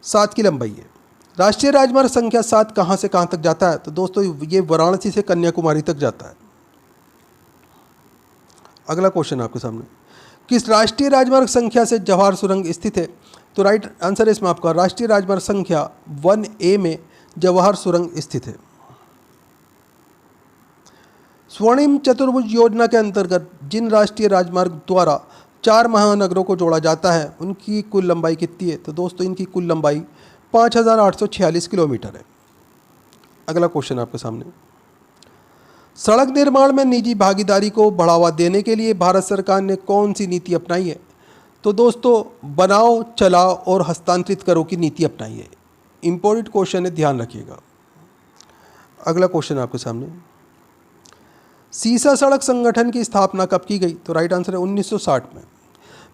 7 की लंबाई है। राष्ट्रीय राजमार्ग संख्या 7 कहाँ से कहाँ तक जाता है? तो दोस्तों ये वाराणसी से कन्याकुमारी तक जाता है। अगला क्वेश्चन आपके सामने, किस राष्ट्रीय राजमार्ग संख्या से जवाहर सुरंग स्थित है? तो राइट आंसर है इसमें आपका राष्ट्रीय राजमार्ग संख्या 1A में जवाहर सुरंग स्थित है। स्वर्णिम चतुर्भुज योजना के अंतर्गत जिन राष्ट्रीय राजमार्ग द्वारा 4 महानगरों को जोड़ा जाता है उनकी कुल लंबाई कितनी है? तो दोस्तों इनकी कुल लंबाई 5846 किलोमीटर है। अगला क्वेश्चन आपके सामने, सड़क निर्माण में निजी भागीदारी को बढ़ावा देने के लिए भारत सरकार ने कौन सी नीति अपनाई है? तो दोस्तों बनाओ, चलाओ और हस्तांतरित करो की नीति अपनाई है। इंपॉर्टेंट क्वेश्चन है, ध्यान रखिएगा। अगला क्वेश्चन आपके सामने, सीसा सड़क संगठन की स्थापना कब की गई? तो राइट आंसर है 1960 में।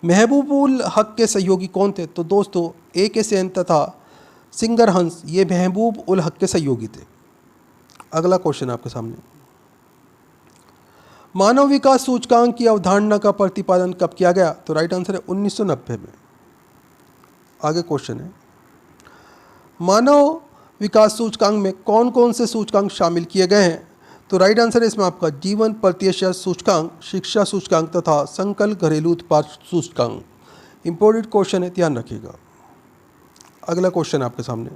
महबूब उल हक के सहयोगी कौन थे? तो दोस्तों A.K. सेन तथा सिंगर हंस ये महबूब उल हक के सहयोगी थे। अगला क्वेश्चन आपके सामने, मानव विकास सूचकांक की अवधारणा का प्रतिपादन कब किया गया? तो राइट आंसर है 1990 में। आगे क्वेश्चन है, मानव विकास सूचकांक में कौन कौन से सूचकांक शामिल किए गए हैं? तो राइट आंसर है इसमें आपका जीवन प्रत्याशा सूचकांक, शिक्षा सूचकांक तथा संकल घरेलू उत्पाद सूचकांक। इंपॉर्टेंट क्वेश्चन है, ध्यान रखिएगा। अगला क्वेश्चन आपके सामने,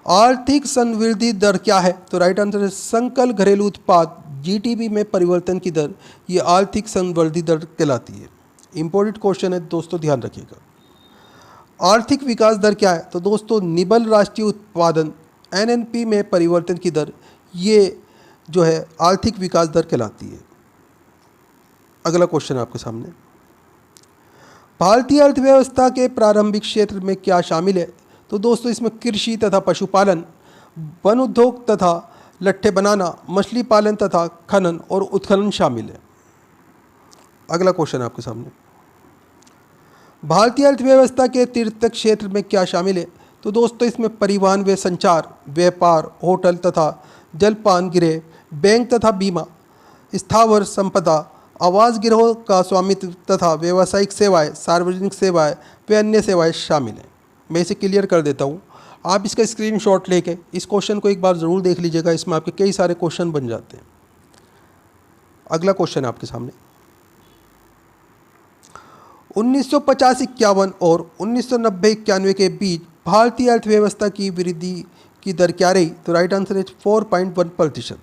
आर्थिक संवृद्धि दर क्या है? तो राइट आंसर है संकल घरेलू उत्पाद जीटीबी में परिवर्तन की दर, ये आर्थिक संवृद्धि दर कहलाती है। इंपॉर्टेंट क्वेश्चन है दोस्तों, ध्यान रखिएगा। आर्थिक विकास दर क्या है? तो दोस्तों निबल राष्ट्रीय उत्पादन एनएनपी में परिवर्तन की दर, ये जो है आर्थिक विकास दर कहलाती है। अगला क्वेश्चन आपके सामने, भारतीय अर्थव्यवस्था के प्रारंभिक क्षेत्र में क्या शामिल है? तो दोस्तों इसमें कृषि तथा पशुपालन, वन उद्योग तथा लट्ठे बनाना, मछली पालन तथा खनन और उत्खनन शामिल है। अगला क्वेश्चन आपके सामने, भारतीय अर्थव्यवस्था के तीर्थक क्षेत्र में क्या शामिल है? तो दोस्तों इसमें परिवहन व संचार, व्यापार, होटल तथा जलपान गृह, बैंक तथा बीमा, स्थावर संपदा, आवास गृहों का स्वामित्व तथा व्यावसायिक सेवाएं, सार्वजनिक सेवाएं व अन्य सेवाएं शामिल हैं। मैं इसे क्लियर कर देता हूँ, आप इसका स्क्रीनशॉट लेके इस क्वेश्चन को एक बार ज़रूर देख लीजिएगा, इसमें आपके कई सारे क्वेश्चन बन जाते हैं। अगला क्वेश्चन है आपके सामने, 1950-51 और 1990-91 के बीच भारतीय अर्थव्यवस्था की वृद्धि की दर क्या रही? तो राइट आंसर है 4.1%।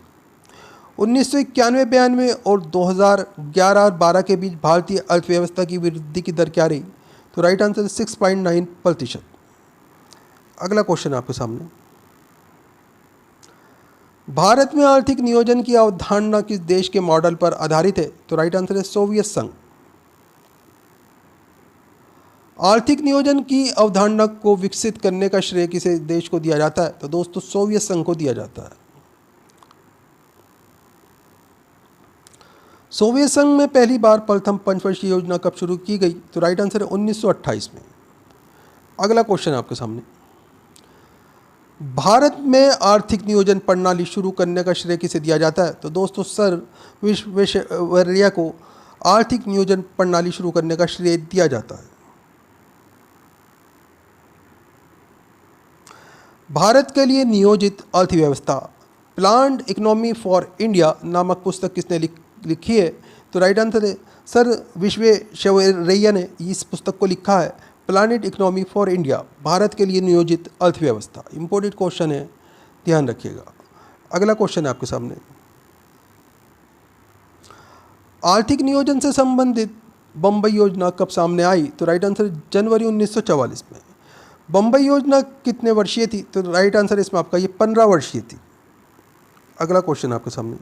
1991-92 और 2011-12 के बीच भारतीय अर्थव्यवस्था की वृद्धि की दर क्या रही? तो राइट आंसर 6.9%। अगला क्वेश्चन आपके सामने, भारत में आर्थिक नियोजन की अवधारणा किस देश के मॉडल पर आधारित है? तो राइट आंसर है सोवियत संघ। आर्थिक नियोजन की अवधारणा को विकसित करने का श्रेय किसे देश को दिया जाता है? तो दोस्तों सोवियत संघ को दिया जाता है। सोवियत संघ में पहली बार प्रथम पंचवर्षीय योजना कब शुरू की गई? तो राइट आंसर है 1928 में। अगला क्वेश्चन आपके सामने, भारत में आर्थिक नियोजन प्रणाली शुरू करने का श्रेय किसे दिया जाता है? तो दोस्तों सर विश्वेश्वरैया को आर्थिक नियोजन प्रणाली शुरू करने का श्रेय दिया जाता है। भारत के लिए नियोजित अर्थव्यवस्था प्लान्ड इकोनॉमी फॉर इंडिया नामक पुस्तक किसने लिखी है? तो राइट आंसर है सर विश्वेश्वरैया ने इस पुस्तक को लिखा है, planet economy for India, Bharat के लिए नियोजित अर्थव्यवस्था। इंपॉर्टेंट क्वेश्चन है, ध्यान रखिएगा। अगला क्वेश्चन है आपके सामने, आर्थिक नियोजन से संबंधित बम्बई योजना कब सामने आई? तो राइट आंसर जनवरी 1944 में। बम्बई योजना कितने वर्षीय थी? तो राइट आंसर इसमें आपका ये 15 वर्षीय थी। अगला क्वेश्चन आपके सामने,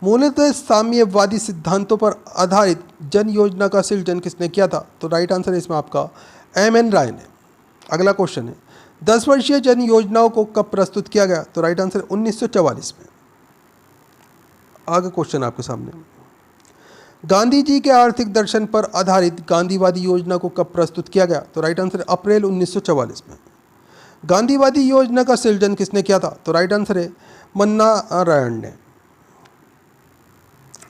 मूलतः साम्यवादी सिद्धांतों पर आधारित जन योजना का सृजन किसने किया था? तो राइट आंसर है इसमें आपका एम.एन. राय ने। अगला क्वेश्चन है, 10 वर्षीय जन योजनाओं को कब प्रस्तुत किया गया? तो राइट आंसर 1944 में। आगे क्वेश्चन आपके सामने, गांधी जी के आर्थिक दर्शन पर आधारित गांधीवादी योजना को कब प्रस्तुत किया गया? तो राइट आंसर अप्रैल 1944 में। गांधीवादी योजना का सृजन किसने किया था? तो राइट आंसर है मन्ना नारायण ने।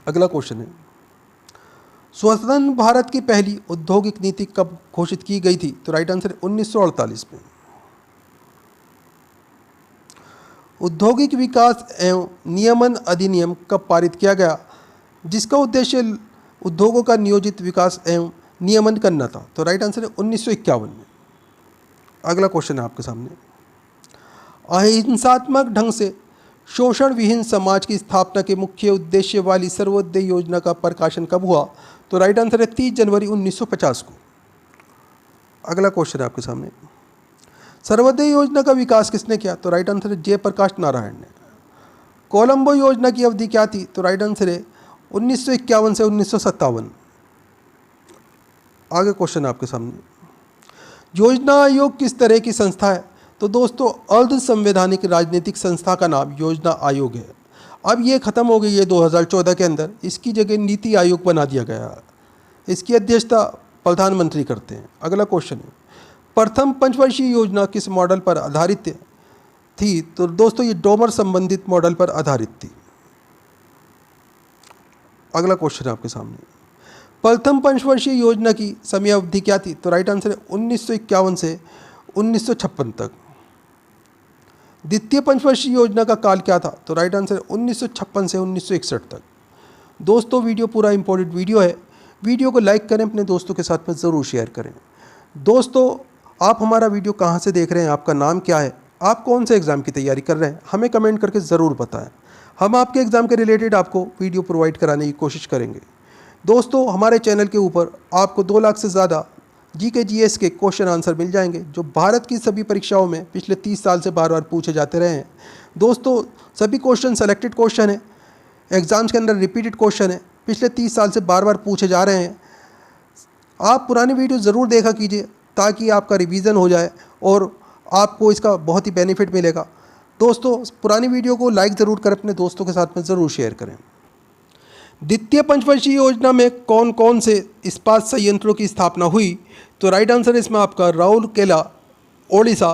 अगला क्वेश्चन है, स्वतंत्र भारत की पहली औद्योगिक नीति कब घोषित की गई थी? तो राइट आंसर 1948 में। औद्योगिक विकास एवं नियमन अधिनियम कब पारित किया गया, जिसका उद्देश्य उद्योगों का नियोजित विकास एवं नियमन करना था? तो राइट आंसर है 1951 में। अगला क्वेश्चन है आपके सामने, अहिंसात्मक ढंग से शोषण विहीन समाज की स्थापना के मुख्य उद्देश्य वाली सर्वोदय योजना का प्रकाशन कब हुआ? तो राइट आंसर है 30 जनवरी 1950 को। अगला क्वेश्चन है आपके सामने, सर्वोदय योजना का विकास किसने किया? तो राइट आंसर है जयप्रकाश नारायण ने। कोलंबो योजना की अवधि क्या थी? तो राइट आंसर है 1951 से 1957। आगे क्वेश्चन है आपके सामने, योजना आयोग किस तरह की संस्था है? तो दोस्तों अर्ध संवैधानिक राजनीतिक संस्था का नाम योजना आयोग है। अब ये खत्म हो गई है 2014 के अंदर, इसकी जगह नीति आयोग बना दिया गया है। इसकी अध्यक्षता प्रधानमंत्री करते हैं। अगला क्वेश्चन है, प्रथम पंचवर्षीय योजना किस मॉडल पर आधारित थी? तो दोस्तों ये डोमर संबंधित मॉडल पर आधारित थी। अगला क्वेश्चन है आपके सामने, प्रथम पंचवर्षीय योजना की समय अवधि क्या थी? तो राइट आंसर है 1951 से 1956 तक। द्वितीय पंचवर्षीय योजना का काल क्या था? तो राइट आंसर 1956 से 1961 तक। दोस्तों वीडियो पूरा इंपॉर्टेंट वीडियो है, वीडियो को लाइक करें, अपने दोस्तों के साथ में ज़रूर शेयर करें। दोस्तों आप हमारा वीडियो कहाँ से देख रहे हैं, आपका नाम क्या है, आप कौन से एग्ज़ाम की तैयारी कर रहे हैं, हमें कमेंट करके ज़रूर बताएं। हम आपके एग्ज़ाम के रिलेटेड आपको वीडियो प्रोवाइड कराने की कोशिश करेंगे। दोस्तों हमारे चैनल के ऊपर आपको 2 लाख से ज़्यादा जीके जीएस के क्वेश्चन आंसर मिल जाएंगे, जो भारत की सभी परीक्षाओं में पिछले 30 साल से बार बार पूछे जाते रहे हैं। दोस्तों सभी क्वेश्चन सेलेक्टेड क्वेश्चन है, एग्ज़ाम्स के अंदर रिपीटेड क्वेश्चन है, पिछले 30 साल से बार बार पूछे जा रहे हैं। आप पुरानी वीडियो ज़रूर देखा कीजिए ताकि आपका रिवीजन हो जाए और आपको इसका बहुत ही बेनिफिट मिलेगा। दोस्तों पुरानी वीडियो को लाइक ज़रूर करें, अपने दोस्तों के साथ में ज़रूर शेयर करें। द्वितीय पंचवर्षीय योजना में कौन कौन से इस्पात संयंत्रों की स्थापना हुई? तो राइट आंसर इसमें आपका राउरकेला ओडिशा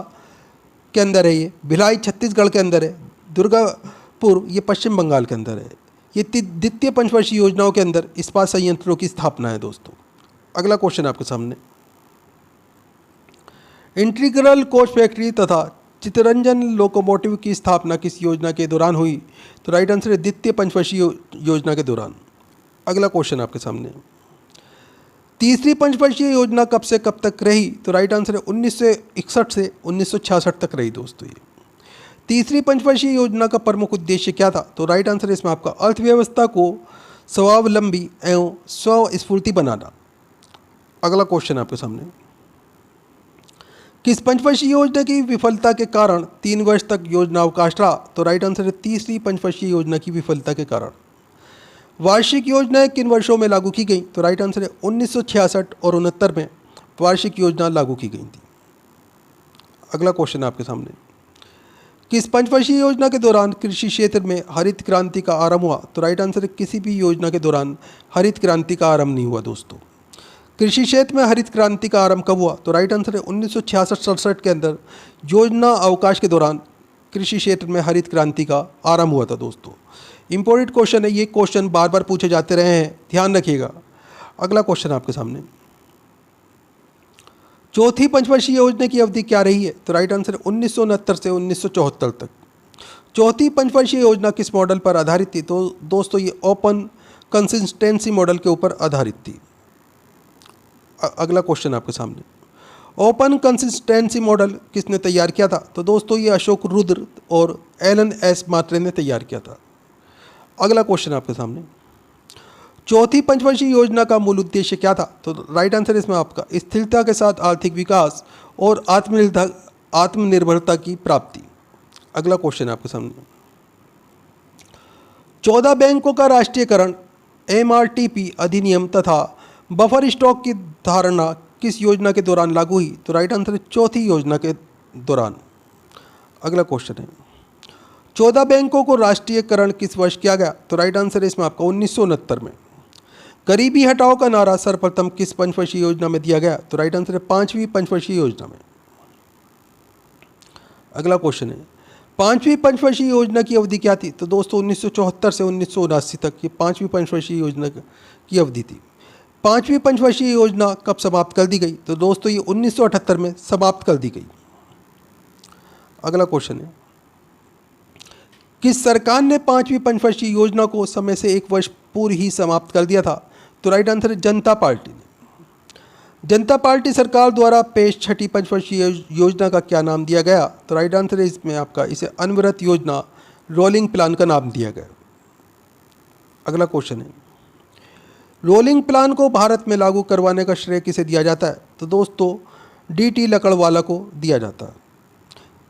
के अंदर है, ये भिलाई छत्तीसगढ़ के अंदर है, दुर्गापुर ये पश्चिम बंगाल के अंदर है। ये द्वितीय पंचवर्षीय योजनाओं के अंदर इस्पात संयंत्रों की स्थापना है। दोस्तों अगला क्वेश्चन आपके सामने, इंटीग्रल कोच फैक्ट्री तथा चितरंजन लोकोमोटिव की स्थापना किस योजना के दौरान हुई? तो राइट आंसर है द्वितीय पंचवर्षीय योजना के दौरान। अगला क्वेश्चन आपके सामने, तीसरी पंचवर्षीय योजना कब से कब तक रही? तो राइट आंसर है 1961 से 1966 तक रही। दोस्तों ये तीसरी पंचवर्षीय योजना का प्रमुख उद्देश्य क्या था? तो राइट आंसर इसमें आपका अर्थव्यवस्था को स्वावलंबी एवं स्वस्फूर्ति बनाना। अगला क्वेश्चन आपके सामने, किस पंचवर्षीय योजना की विफलता के कारण 3 वर्ष तक योजना अवकाश रहा? तो राइट आंसर है तीसरी पंचवर्षीय योजना की विफलता के कारण। वार्षिक योजनाएं किन वर्षों में लागू की गई? तो राइट आंसर है 1966 और 69 में वार्षिक योजना लागू की गई थी। अगला क्वेश्चन आपके सामने, किस पंचवर्षीय योजना के दौरान कृषि क्षेत्र में हरित क्रांति का आरंभ हुआ? तो राइट आंसर है किसी भी योजना के दौरान हरित क्रांति का आरंभ नहीं हुआ दोस्तों। कृषि क्षेत्र में हरित क्रांति का आरंभ कब हुआ? तो राइट आंसर है 1966-67 के अंदर योजना अवकाश के दौरान कृषि क्षेत्र में हरित क्रांति का आरंभ हुआ था दोस्तों। इंपॉर्टेंट क्वेश्चन है, ये क्वेश्चन बार बार पूछे जाते रहे हैं, ध्यान रखिएगा। अगला क्वेश्चन आपके सामने, चौथी पंचवर्षीय योजना की अवधि क्या रही है? तो राइट आंसर है 1969 से 1974 तक। चौथी पंचवर्षीय योजना किस मॉडल पर आधारित थी? तो दोस्तों ये ओपन कंसिस्टेंसी मॉडल के ऊपर आधारित थी। अगला क्वेश्चन आपके सामने, ओपन कंसिस्टेंसी मॉडल किसने तैयार किया था? तो दोस्तों ये अशोक रुद्र और एलन एस मात्रे ने तैयार किया था। अगला क्वेश्चन आपके सामने, चौथी पंचवर्षीय योजना का मूल उद्देश्य क्या था? तो राइट आंसर इसमें आपका स्थिरता के साथ आर्थिक विकास और आत्मनिर्भरता की प्राप्ति। अगला क्वेश्चन आपके सामने, 14 बैंकों का राष्ट्रीयकरण MRTP अधिनियम तथा बफर स्टॉक की धारणा किस योजना के दौरान लागू हुई? तो राइट आंसर है चौथी योजना के दौरान। अगला क्वेश्चन है, 14 बैंकों को राष्ट्रीयकरण किस वर्ष किया गया? तो राइट आंसर है इसमें आपका 1969 में। गरीबी हटाओ का नारा सर्वप्रथम किस पंचवर्षीय योजना में दिया गया? तो राइट आंसर है 5वीं पंचवर्षीय योजना में। अगला क्वेश्चन है, 5वीं पंचवर्षीय योजना की अवधि क्या थी? तो दोस्तों 1974 से 1979 तक ये 5वीं पंचवर्षीय योजना की अवधि थी। 5वीं पंचवर्षीय योजना कब समाप्त कर दी गई? तो दोस्तों ये 1978 में समाप्त कर दी गई। अगला क्वेश्चन है, किस सरकार ने 5वीं पंचवर्षीय योजना को समय से 1 वर्ष पूर्व ही समाप्त कर दिया था? तो राइट आंसर है जनता पार्टी ने। जनता पार्टी सरकार द्वारा पेश छठी पंचवर्षीय योजना का क्या नाम दिया गया? तो राइट आंसर है इसमें आपका इसे अनवरत योजना, रोलिंग प्लान का नाम दिया गया। अगला क्वेश्चन है, रोलिंग प्लान को भारत में लागू करवाने का श्रेय किसे दिया जाता है? तो दोस्तों DT लकड़वाला को दिया जाता है।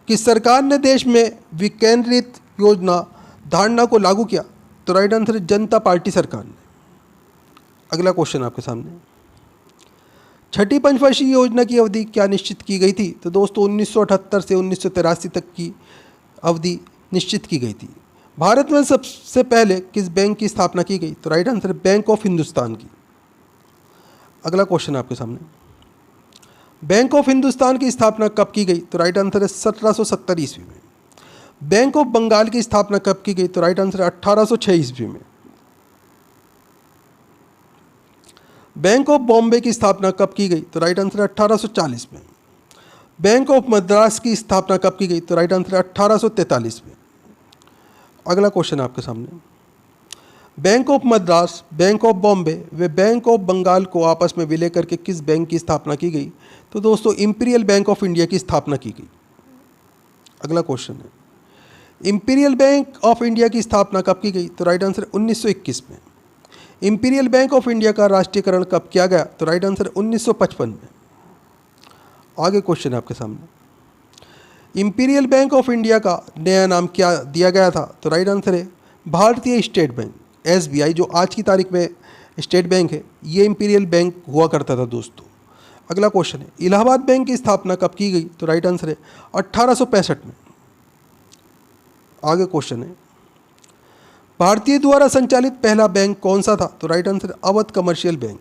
किस सरकार ने देश में विकेंद्रित योजना धारणा को लागू किया? तो राइट आंसर है जनता पार्टी सरकार ने। अगला क्वेश्चन आपके सामने, छठी पंचवर्षीय योजना की अवधि क्या निश्चित की गई थी? तो दोस्तों 1978 से 1983 तक की अवधि निश्चित की गई थी। भारत में सबसे पहले किस बैंक की स्थापना की गई? तो राइट आंसर है बैंक ऑफ हिंदुस्तान की। अगला क्वेश्चन आपके सामने, बैंक ऑफ हिंदुस्तान की स्थापना कब की गई? तो राइट आंसर है 1770 ईस्वी में। बैंक ऑफ बंगाल की स्थापना कब की गई? तो राइट आंसर है 1806 ईस्वी में। बैंक ऑफ बॉम्बे की स्थापना कब की गई? तो राइट आंसर है 1840 में। बैंक ऑफ मद्रास की स्थापना कब की गई? तो राइट आंसर है 1843 में। अगला क्वेश्चन आपके सामने, bank of Madras, bank of Bombay व बैंक ऑफ बंगाल को आपस में विलय करके किस बैंक की स्थापना की गई? तो दोस्तों इंपीरियल बैंक ऑफ इंडिया की स्थापना की गई। अगला क्वेश्चन है, इंपीरियल बैंक ऑफ इंडिया की स्थापना कब की गई? तो राइट आंसर 1921 में। इंपीरियल बैंक ऑफ इंडिया का राष्ट्रीयकरण कब किया गया? तो राइट आंसर 1955 में। आगे क्वेश्चन आपके सामने, इंपीरियल बैंक ऑफ इंडिया का नया नाम क्या दिया गया था? तो राइट आंसर है भारतीय स्टेट बैंक, SBI, जो आज की तारीख में स्टेट बैंक है, ये इंपीरियल बैंक हुआ करता था दोस्तों। अगला क्वेश्चन है, इलाहाबाद बैंक की स्थापना कब की गई? तो राइट आंसर है 1865 में। आगे क्वेश्चन है, भारतीय द्वारा संचालित पहला बैंक कौन सा था? तो राइट आंसर है Awadh commercial bank.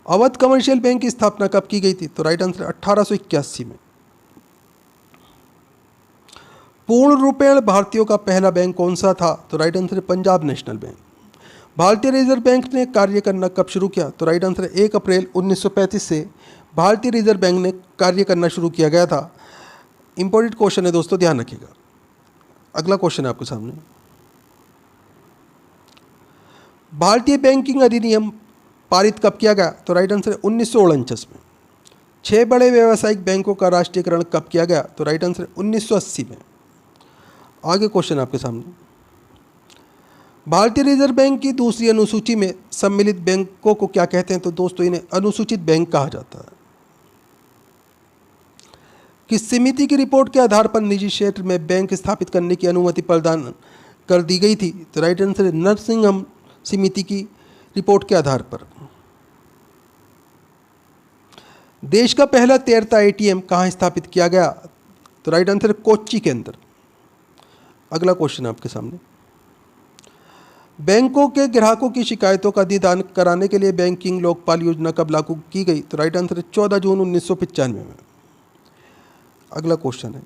Awadh commercial bank की स्थापना कब की गई थी? तो राइट आंसर है 1881 में। पूर्ण रूपेण भारतीयों का पहला बैंक कौन सा था? तो राइट आंसर है पंजाब नेशनल बैंक। भारतीय रिजर्व बैंक ने कार्य करना कब शुरू किया? तो राइट आंसर है 1 अप्रैल 1935 से भारतीय रिजर्व बैंक ने कार्य करना शुरू किया गया था। इंपॉर्टेंट क्वेश्चन है दोस्तों, ध्यान रखिएगा। अगला क्वेश्चन है आपके सामने, भारतीय बैंकिंग अधिनियम पारित कब किया गया? तो राइट आंसर है 1949 में। 6 बड़े व्यावसायिक बैंकों का राष्ट्रीयकरण कब किया गया? तो राइट आंसर है 1980 में। आगे क्वेश्चन आपके सामने, भारतीय रिजर्व बैंक की दूसरी अनुसूची में सम्मिलित बैंकों को क्या कहते हैं? तो दोस्तों इन्हें अनुसूचित बैंक कहा जाता है। किस समिति की रिपोर्ट के आधार पर निजी क्षेत्र में बैंक स्थापित करने की अनुमति प्रदान कर दी गई थी? तो राइट आंसर है नरसिंहम समिति की रिपोर्ट के आधार पर। देश का पहला तैरता एटीएम कहाँ स्थापित किया गया? तो राइट आंसर है कोच्चि के अंदर। अगला क्वेश्चन आपके सामने, बैंकों के ग्राहकों की शिकायतों का निदान कराने के लिए बैंकिंग लोकपाल योजना कब लागू की गई? तो राइट आंसर है 14 जून 1995 में। अगला क्वेश्चन है,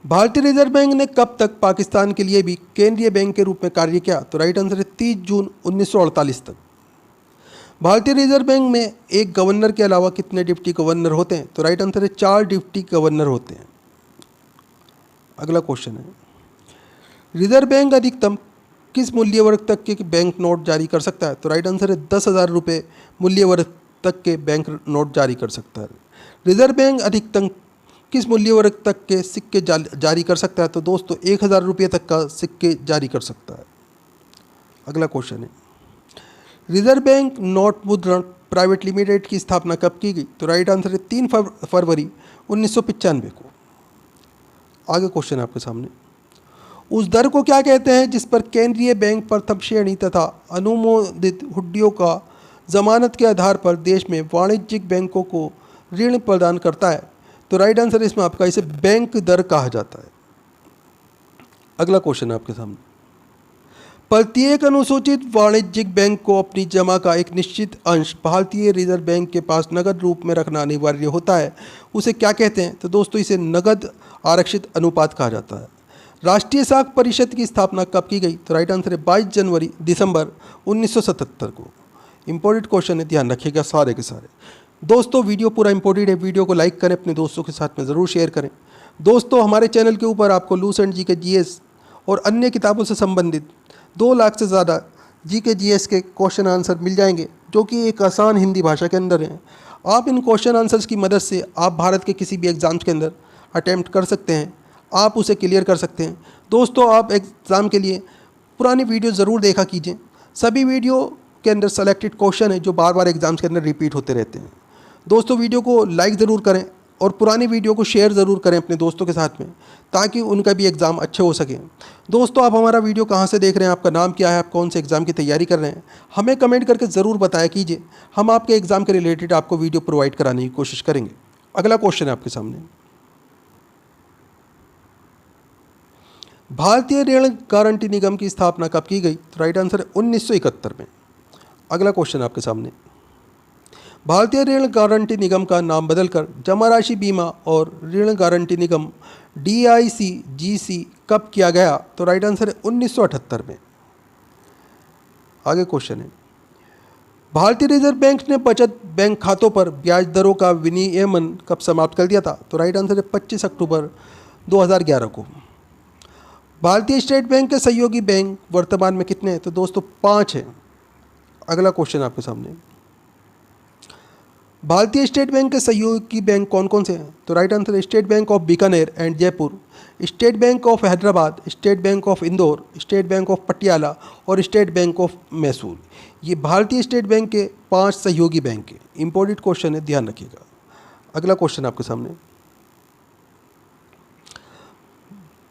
भारतीय रिजर्व बैंक ने कब तक पाकिस्तान के लिए भी केंद्रीय बैंक के रूप में कार्य किया? तो राइट आंसर है 30 जून 1948 तक। भारतीय रिजर्व बैंक में एक गवर्नर के अलावा कितने डिप्टी गवर्नर होते हैं? तो राइट आंसर है 4 डिप्टी गवर्नर होते हैं। अगला क्वेश्चन है, रिजर्व बैंक अधिकतम किस मूल्य वर्ग तक के बैंक नोट जारी कर सकता है? तो राइट आंसर है 10,000 रुपये मूल्य वर्ग तक के बैंक नोट जारी कर सकता है। रिजर्व बैंक अधिकतम किस मूल्य वर्ग तक के सिक्के जारी कर सकता है? तो दोस्तों 1,000 रुपये तक का सिक्के जारी कर सकता है। अगला क्वेश्चन है, रिजर्व बैंक नोट मुद्रण प्राइवेट लिमिटेड की स्थापना कब की गई? तो राइट आंसर है 3 फरवरी 1995 को। आगे क्वेश्चन आपके सामने, उस दर को क्या कहते हैं जिस पर केंद्रीय बैंक प्रथम श्रेणी तथा अनुमोदित हुंडियों का जमानत के आधार पर देश में वाणिज्यिक बैंकों को ऋण प्रदान करता है? तो राइट आंसर इसमें आपका इसे बैंक दर कहा जाता है। अगला क्वेश्चन आपके सामने, प्रत्येक अनुसूचित वाणिज्यिक बैंक को अपनी जमा का एक निश्चित अंश भारतीय रिजर्व बैंक के पास नगद रूप में रखना अनिवार्य होता है, उसे क्या कहते हैं? तो दोस्तों इसे नगद आरक्षित अनुपात कहा जाता है। राष्ट्रीय साख परिषद की स्थापना कब की गई? तो राइट आंसर है 22 दिसंबर 1977 को। इंपॉर्टेंट क्वेश्चन है, ध्यान रखिएगा सारे के सारे। दोस्तों वीडियो पूरा इंपॉर्टेंट है, वीडियो को लाइक करें, अपने दोस्तों के साथ में ज़रूर शेयर करें। दोस्तों हमारे चैनल के ऊपर आपको लूसेंट जी के जीएस और अन्य किताबों से संबंधित 2 लाख से ज़्यादा जी के जीएस के क्वेश्चन आंसर मिल जाएंगे, जो कि एक आसान हिंदी भाषा के अंदर हैं। आप इन क्वेश्चन आंसर्स की मदद से आप भारत के किसी भी एग्ज़ाम्स के अंदर अटैम्प्ट कर सकते हैं, आप उसे क्लियर कर सकते हैं। दोस्तों आप एग्ज़ाम के लिए पुरानी वीडियो ज़रूर देखा कीजिए। सभी वीडियो के अंदर सेलेक्टेड क्वेश्चन है जो बार बार एग्ज़ाम्स के अंदर रिपीट होते रहते हैं। दोस्तों वीडियो को लाइक ज़रूर करें और पुरानी वीडियो को शेयर ज़रूर करें अपने दोस्तों के साथ में, ताकि उनका भी एग्ज़ाम अच्छे हो सके। दोस्तों आप हमारा वीडियो कहाँ से देख रहे हैं, आपका नाम क्या है, आप कौन से एग्ज़ाम की तैयारी कर रहे हैं, हमें कमेंट करके ज़रूर बताया कीजिए। हम आपके एग्ज़ाम के रिलेटेड आपको वीडियो प्रोवाइड कराने की कोशिश करेंगे। अगला क्वेश्चन है आपके सामने, भारतीय ऋण गारंटी निगम की स्थापना कब की गई? तो राइट आंसर है 1971 में। अगला क्वेश्चन आपके सामने, भारतीय ऋण गारंटी निगम का नाम बदलकर जमा राशि बीमा और ऋण गारंटी निगम DICGC कब किया गया? तो राइट आंसर है 1978 में। आगे क्वेश्चन है, भारतीय रिजर्व बैंक ने बचत बैंक खातों पर ब्याज दरों का विनियमन कब समाप्त कर दिया था? तो राइट आंसर है 25 अक्टूबर 2011 को। भारतीय स्टेट बैंक के सहयोगी बैंक वर्तमान में कितने हैं? तो दोस्तों 5 हैं। अगला क्वेश्चन आपके सामने, भारतीय स्टेट बैंक के सहयोगी बैंक कौन कौन से हैं? तो राइट आंसर है state bank of Bikaner and Jaipur, state bank of Hyderabad, state bank of Indore, state bank of Patiala और स्टेट बैंक ऑफ मैसूर। ये भारतीय स्टेट बैंक के 5 सहयोगी बैंक हैं। इंपॉर्टेंट क्वेश्चन है, ध्यान रखिएगा। अगला क्वेश्चन आपके सामने,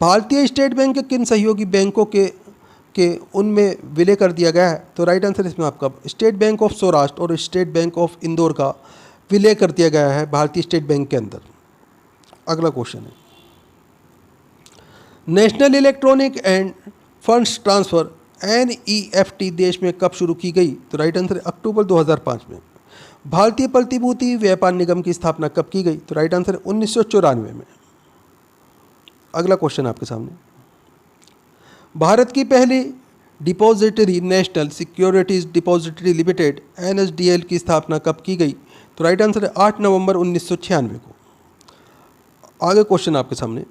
भारतीय स्टेट बैंक के किन सहयोगी बैंकों के उनमें विलय कर दिया गया है? तो राइट आंसर इसमें आपका स्टेट बैंक ऑफ सौराष्ट्र और स्टेट बैंक ऑफ इंदौर का विलय कर दिया गया है भारतीय स्टेट बैंक के अंदर। अगला क्वेश्चन है, national electronic end funds transfer NEFT देश में कब शुरू की गई? तो राइट आंसर है अक्टूबर 2005 में। भारतीय प्रतिभूति व्यापार निगम की स्थापना कब की गई? तो राइट आंसर है 1994 में। अगला क्वेश्चन आपके सामने, भारत की पहली depository national securities depository limited NSDL की स्थापना कब की गई? तो राइट आंसर है 8 नवंबर 1996 को। आगे क्वेश्चन आपके सामने,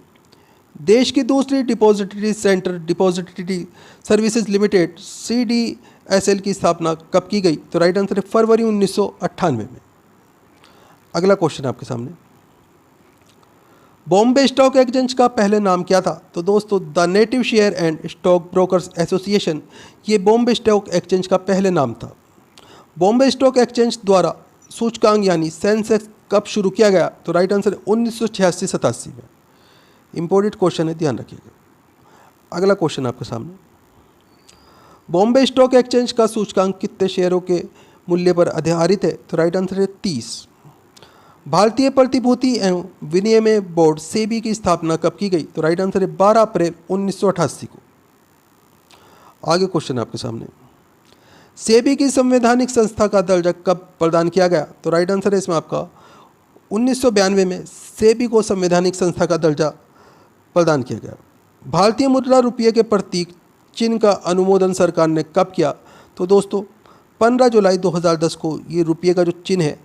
देश की दूसरी depository centre depository services limited CDSL की स्थापना कब की गई? तो राइट आंसर है फरवरी 1998 में। अगला क्वेश्चन आपके सामने, बॉम्बे स्टॉक एक्सचेंज का पहले नाम क्या था? तो दोस्तों the native share and stock brokers association, ये बॉम्बे स्टॉक एक्सचेंज का पहले नाम था। बॉम्बे स्टॉक एक्सचेंज द्वारा सूचकांक यानी सेंसेक्स कब शुरू किया गया? तो राइट आंसर है 1986-87 में। इंपॉर्टेंट क्वेश्चन है, ध्यान रखिएगा। अगला क्वेश्चन आपके सामने, बॉम्बे स्टॉक एक्सचेंज का सूचकांक कितने शेयरों के मूल्य पर आधारित है? तो राइट आंसर है 30। भारतीय प्रतिभूति एवं विनिमय बोर्ड सेबी की स्थापना कब की गई? तो राइट आंसर है 12 अप्रैल 1988 को। आगे क्वेश्चन आपके सामने, सेबी की संवैधानिक संस्था का दर्जा कब प्रदान किया गया? तो राइट आंसर है इसमें आपका 1992 में सेबी को संवैधानिक संस्था का दर्जा प्रदान किया गया। भारतीय मुद्रा रुपये के प्रतीक चिन्ह का अनुमोदन सरकार ने कब किया? तो दोस्तों 15 जुलाई 2010 को ये रुपये का जो चिन्ह है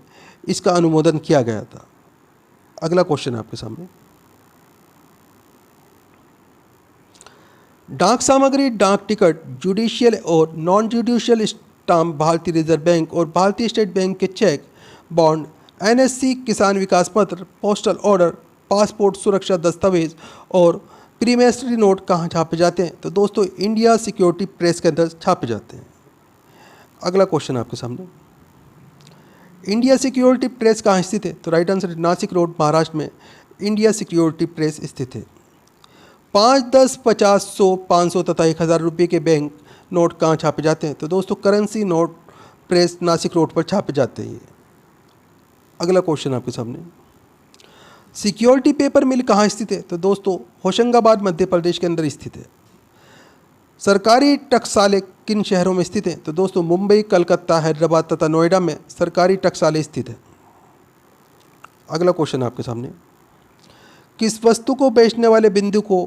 इसका अनुमोदन किया गया था। अगला क्वेश्चन आपके सामने, डाक सामग्री, डाक टिकट, जुडिशियल और नॉन जुडिशियल स्टाम्प, भारतीय रिजर्व बैंक और भारतीय स्टेट बैंक के चेक, बॉन्ड, एनएससी, किसान विकास पत्र, पोस्टल ऑर्डर, पासपोर्ट सुरक्षा दस्तावेज और प्रीमेस्ट्री नोट कहाँ छापे जाते हैं? तो दोस्तों इंडिया सिक्योरिटी प्रेस के अंदर छापे जाते हैं। अगला क्वेश्चन आपके सामने, इंडिया सिक्योरिटी प्रेस कहाँ स्थित है? तो right answer Nashik road, Maharashtra में इंडिया सिक्योरिटी प्रेस स्थित है। 5, 10, 50, 100, 500 तथा 1000 रुपये के बैंक नोट कहाँ छापे जाते हैं? तो दोस्तों currency note press Nashik road पर छापे जाते हैं। अगला क्वेश्चन आपके सामने, सिक्योरिटी पेपर मिल कहाँ स्थित है? तो दोस्तों होशंगाबाद, मध्य प्रदेश के अंदर स्थित है। सरकारी टकसालें किन शहरों में स्थित हैं? तो दोस्तों मुंबई, कलकत्ता, हैदराबाद तथा नोएडा में सरकारी टकसालें स्थित है। अगला क्वेश्चन आपके सामने, किस वस्तु को बेचने वाले बिंदु को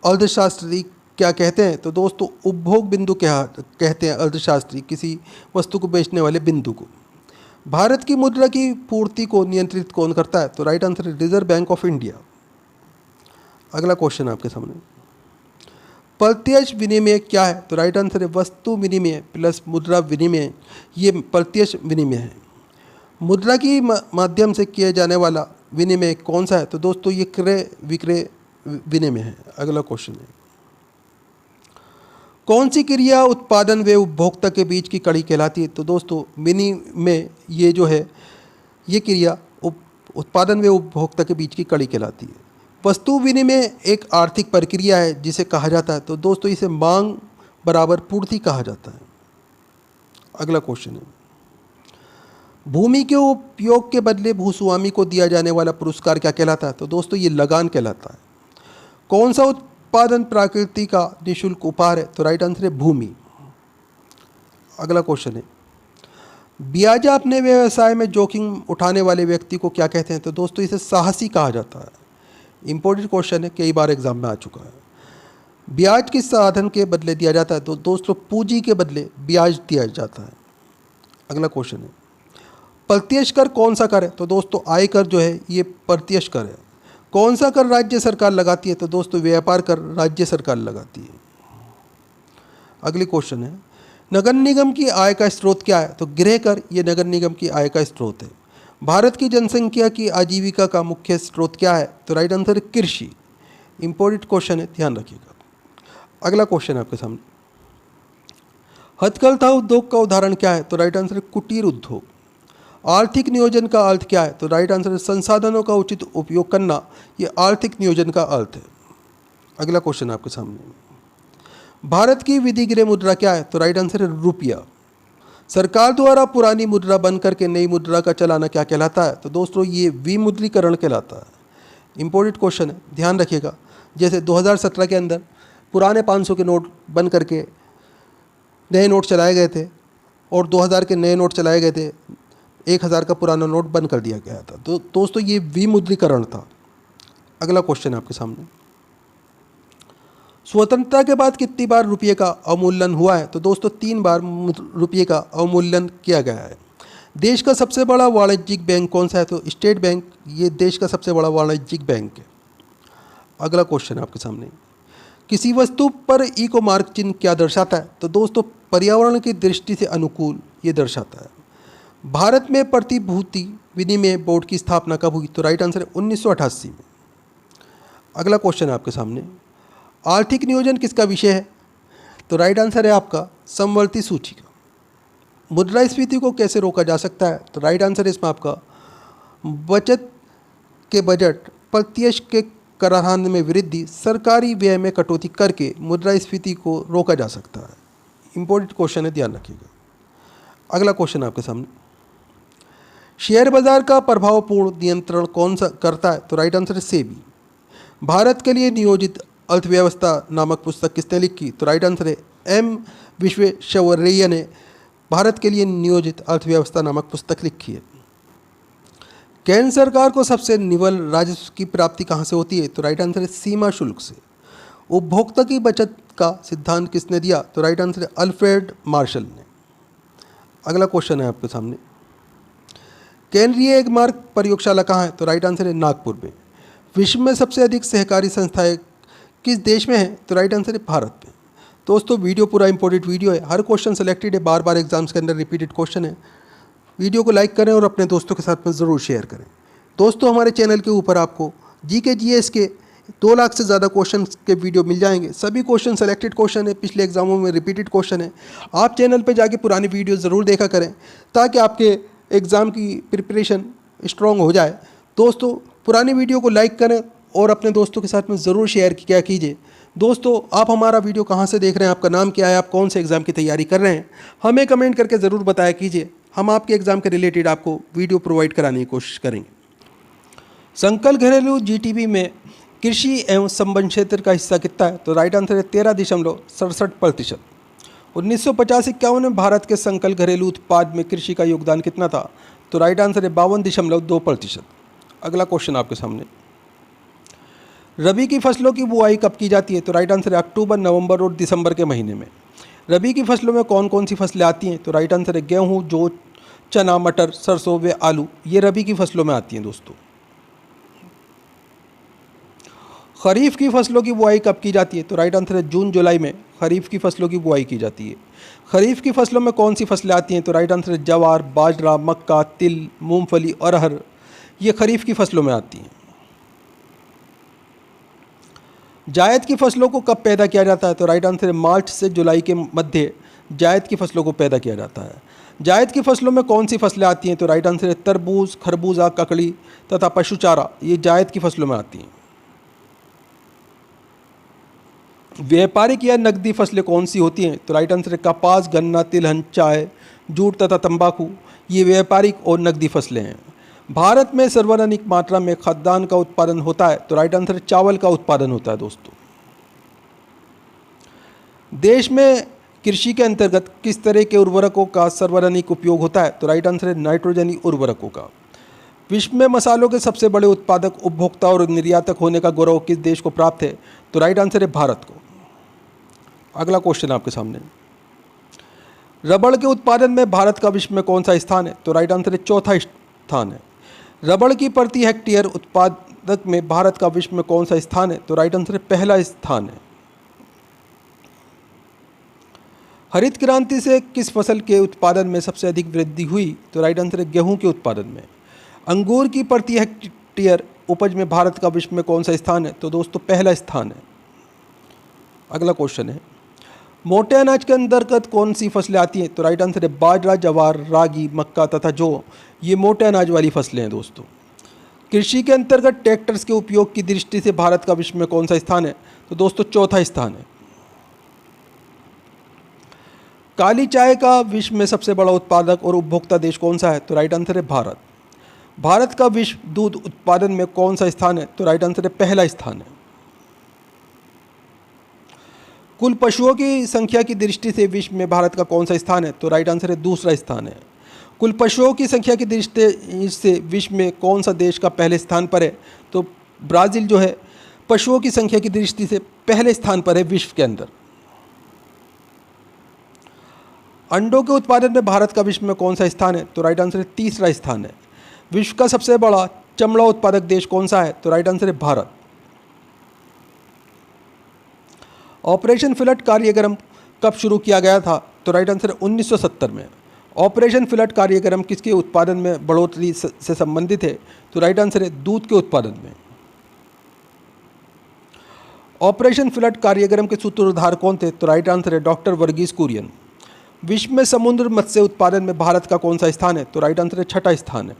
अर्थशास्त्री क्या कहते हैं? तो दोस्तों उपभोग बिंदु क्या कहते हैं अर्थशास्त्री किसी वस्तु को बेचने वाले बिंदु को। भारत की मुद्रा की पूर्ति को नियंत्रित कौन करता है? तो राइट आंसर है रिजर्व बैंक ऑफ इंडिया। अगला क्वेश्चन आपके सामने, प्रत्यक्ष विनिमय क्या है? तो राइट आंसर है वस्तु विनिमय प्लस मुद्रा विनिमय, ये प्रत्यक्ष विनिमय है। मुद्रा की माध्यम से किया जाने वाला विनिमय कौन सा है? तो दोस्तों ये क्रय विक्रय विनिमय है। अगला क्वेश्चन है, कौन सी क्रिया उत्पादन व उपभोक्ता के बीच की कड़ी कहलाती है? तो दोस्तों विनिमय, ये जो है ये क्रिया उत्पादन व उपभोक्ता के बीच की कड़ी कहलाती है। वस्तु विनिमय एक आर्थिक प्रक्रिया है जिसे कहा जाता है, तो दोस्तों इसे मांग बराबर पूर्ति कहा जाता है। अगला क्वेश्चन है, भूमि के उपयोग के बदले भूस्वामी को दिया जाने वाला पुरस्कार क्या कहलाता है? तो दोस्तों ये लगान कहलाता है। कौन सा उत्पादन प्रकृति का निःशुल्क उपहार है? तो राइट आंसर है भूमि। अगला क्वेश्चन है, ब्याजा अपने व्यवसाय में जोखिम उठाने वाले व्यक्ति को क्या कहते हैं? तो दोस्तों इसे साहसी कहा जाता है। इंपॉर्टेंट क्वेश्चन है, कई बार एग्जाम में आ चुका है। ब्याज किस साधन के बदले दिया जाता है? तो दोस्तों पूंजी के बदले ब्याज दिया जाता है। अगला क्वेश्चन है, प्रत्यक्ष कर कौन सा कर है? तो दोस्तों आयकर जो है ये प्रत्यक्ष कर है। कौन सा कर राज्य सरकार लगाती है? तो दोस्तों व्यापार कर राज्य सरकार लगाती है। अगली क्वेश्चन है, नगर निगम की आय का स्रोत क्या है? तो गृह कर ये नगर निगम की आय का स्रोत है। भारत की जनसंख्या की आजीविका का मुख्य स्रोत क्या है? तो राइट आंसर है कृषि। इंपॉर्टेंट क्वेश्चन है, ध्यान रखिएगा। अगला क्वेश्चन आपके सामने, हथकरघा उद्योग का उदाहरण क्या है? तो राइट आंसर है कुटीर उद्योग। आर्थिक नियोजन का अर्थ क्या है? तो राइट आंसर है संसाधनों का उचित उपयोग करना, ये आर्थिक नियोजन का अर्थ है। अगला क्वेश्चन आपके सामने, भारत की विधिगृह मुद्रा क्या है? तो राइट आंसर है रुपया। सरकार द्वारा पुरानी मुद्रा बंद करके नई मुद्रा का चलाना क्या कहलाता है? तो दोस्तों ये विमुद्रीकरण कहलाता है। इंपॉर्टेंट क्वेश्चन है, ध्यान रखिएगा। जैसे 2017 के अंदर पुराने 500 के नोट बंद करके नए नोट चलाए गए थे और 2000 के नए नोट चलाए गए थे, 1000 का पुराना नोट बंद कर दिया गया था। तो दोस्तों ये विमुद्रीकरण था। अगला क्वेश्चन है आपके सामने, स्वतंत्रता के बाद कितनी बार रुपये का अवमूल्यन हुआ है? तो दोस्तों 3 बार रुपये का अवमूल्यन किया गया है। देश का सबसे बड़ा वाणिज्यिक बैंक कौन सा है? तो स्टेट बैंक ये देश का सबसे बड़ा वाणिज्यिक बैंक है। अगला क्वेश्चन है आपके सामने, किसी वस्तु पर इको मार्क चिन्ह क्या दर्शाता है? तो दोस्तों पर्यावरण की दृष्टि से अनुकूल ये दर्शाता है। भारत में प्रतिभूति विनिमय बोर्ड की स्थापना कब हुई? तो राइट आंसर है 1988 में। अगला क्वेश्चन है आपके सामने, आर्थिक नियोजन किसका विषय है? तो राइट आंसर है आपका समवर्ती सूची का। मुद्रास्फीति को कैसे रोका जा सकता है? तो राइट आंसर है इसमें आपका बचत के बजट, प्रत्यक्ष के कराधान में वृद्धि, सरकारी व्यय में कटौती करके मुद्रास्फीति को रोका जा सकता है। इंपॉर्टेंट क्वेश्चन है, ध्यान रखिएगा। अगला क्वेश्चन आपके सामने, शेयर बाजार का प्रभावपूर्ण नियंत्रण कौन सा करता है? तो राइट आंसर है सेबी। भारत के लिए नियोजित अर्थव्यवस्था नामक पुस्तक किसने लिखी? तो राइट आंसर है एम विश्वेश्वरैया ने भारत के लिए नियोजित अर्थव्यवस्था नामक पुस्तक लिखी है। केंद्र सरकार को सबसे निवल राजस्व की प्राप्ति कहाँ से होती है? तो राइट आंसर है सीमा शुल्क से। उपभोक्ता की बचत का सिद्धांत किसने दिया? तो राइट आंसर है अल्फ्रेड मार्शल ने। अगला क्वेश्चन है आपके सामने, केंद्रीय एग मार्ग प्रयोगशाला कहाँ है? तो राइट आंसर है नागपुर में। विश्व में सबसे अधिक सहकारी संस्थाएं किस देश में है? तो राइट आंसर है भारत में। दोस्तों वीडियो पूरा इंपॉर्टेंट वीडियो है, हर क्वेश्चन सेलेक्टेड है, बार बार एग्जाम्स के अंदर रिपीटेड क्वेश्चन है। वीडियो को लाइक करें और अपने दोस्तों के साथ में ज़रूर शेयर करें। दोस्तों हमारे चैनल के ऊपर आपको जीके जीएस के 2 लाख से ज़्यादा क्वेश्चन के वीडियो मिल जाएंगे। सभी क्वेश्चन सेलेक्टेड क्वेश्चन है, पिछले एग्जामों में रिपीटेड क्वेश्चन है। आप चैनल पर जाके पुरानी वीडियो ज़रूर देखा करें ताकि आपके एग्ज़ाम की प्रिपरेशन स्ट्रॉन्ग हो जाए। दोस्तों पुरानी वीडियो को लाइक करें और अपने दोस्तों के साथ में ज़रूर शेयर किया कीजिए। दोस्तों आप हमारा वीडियो कहाँ से देख रहे हैं, आपका नाम क्या है, आप कौन से एग्ज़ाम की तैयारी कर रहे हैं, हमें कमेंट करके ज़रूर बताया कीजिए। हम आपके एग्ज़ाम के रिलेटेड आपको वीडियो प्रोवाइड कराने की कोशिश करेंगे। संकल्प घरेलू जीडीपी में कृषि एवं संबंध क्षेत्र का हिस्सा कितना है? तो राइट आंसर है 13.67%। 1950-51 में भारत के संकल्प घरेलू उत्पाद में कृषि का योगदान कितना था? तो राइट आंसर है 52.2%। अगला क्वेश्चन आपके सामने, रबी की फसलों की बुआई कब की जाती है? तो राइट आंसर है अक्टूबर, नवंबर और दिसंबर के महीने में। रबी की फसलों में कौन कौन सी फसलें आती हैं? तो राइट आंसर है गेहूँ, जौ, चना, मटर, सरसों व आलू, ये रबी की फसलों में आती हैं। दोस्तों खरीफ की फसलों की बुआई कब की जाती है? तो राइट आंसर है जून जुलाई में खरीफ की फसलों की बुआई की जाती है। खरीफ की फसलों में कौन सी फसलें आती हैं? तो राइट आंसर है ज्वार, बाजरा, मक्का, तिल, मूंगफली, अरहर, ये खरीफ की फसलों में आती हैं। जायद की फसलों को कब पैदा किया जाता है? तो राइट आंसर है मार्च से जुलाई के मध्य जायद की फसलों को पैदा किया जाता है। जायद की फसलों में कौन सी फसलें आती हैं? तो राइट आंसर है तरबूज, खरबूजा, ककड़ी तथा पशु चारा, ये जायद की फसलों में आती हैं। व्यापारिक या नकदी फसलें कौन सी होती हैं? तो राइट आंसर है कपास, गन्ना, तिलहन, चाय, जूट तथा तंबाकू, ये व्यापारिक और नकदी फसलें हैं। भारत में सर्वाधिक मात्रा में खाद्यान्न का उत्पादन होता है? तो राइट आंसर है चावल का उत्पादन होता है। दोस्तों देश में कृषि के अंतर्गत किस तरह के उर्वरकों का सर्वाधिक उपयोग होता है? तो राइट आंसर है नाइट्रोजनी उर्वरकों का। विश्व में मसालों के सबसे बड़े उत्पादक, उपभोक्ता और निर्यातक होने का गौरव किस देश को प्राप्त है? तो राइट आंसर है भारत को। अगला क्वेश्चन आपके सामने, रबड़ के उत्पादन में भारत का विश्व में कौन सा स्थान है? तो राइट आंसर है चौथा स्थान है। रबड़ की प्रति हेक्टेयर उत्पादक में भारत का विश्व में कौन सा स्थान है? तो राइट आंसर है पहला स्थान है। हरित क्रांति से किस फसल के उत्पादन में सबसे अधिक वृद्धि हुई? तो राइट आंसर है गेहूं के उत्पादन में। अंगूर की प्रति हेक्टेयर उपज में भारत का विश्व में कौन सा स्थान है? तो दोस्तों पहला स्थान है। अगला क्वेश्चन है, मोटे अनाज के अंतर्गत कौन सी फसलें आती हैं? तो राइट आंसर है बाजरा, ज्वार, रागी, मक्का तथा जौ, ये मोटे अनाज वाली फसलें हैं। दोस्तों कृषि के अंतर्गत ट्रैक्टर्स के उपयोग की दृष्टि से भारत का विश्व में कौन सा स्थान है? तो दोस्तों चौथा स्थान है। काली चाय का विश्व में सबसे बड़ा उत्पादक और उपभोक्ता देश कौन सा है? तो राइट आंसर है भारत। भारत का विश्व दूध उत्पादन में कौन सा स्थान है? तो राइट आंसर है पहला स्थान है। कुल पशुओं की संख्या की दृष्टि से विश्व में भारत का कौन सा स्थान है? तो राइट आंसर है दूसरा स्थान है। कुल पशुओं की संख्या की दृष्टि से विश्व में कौन सा देश का पहले स्थान पर है? तो ब्राज़ील जो है पशुओं की संख्या की दृष्टि से पहले स्थान पर है विश्व के अंदर। अंडों के उत्पादन में भारत का विश्व में कौन सा स्थान है? तो राइट आंसर है तीसरा स्थान है। विश्व का सबसे बड़ा चमड़ा उत्पादक देश कौन सा है? तो राइट आंसर है भारत। ऑपरेशन फ्लड कार्यक्रम कब शुरू किया गया था? तो राइट आंसर है 1970 में। ऑपरेशन फ्लड कार्यक्रम किसके उत्पादन में बढ़ोतरी से संबंधित है? तो राइट आंसर है दूध के उत्पादन में। ऑपरेशन फ्लड कार्यक्रम के सूत्रधार कौन थे? तो राइट आंसर है डॉक्टर वर्गीस कुरियन। विश्व में समुद्र मत्स्य उत्पादन में भारत का कौन सा स्थान है? तो राइट आंसर है छठा स्थान है।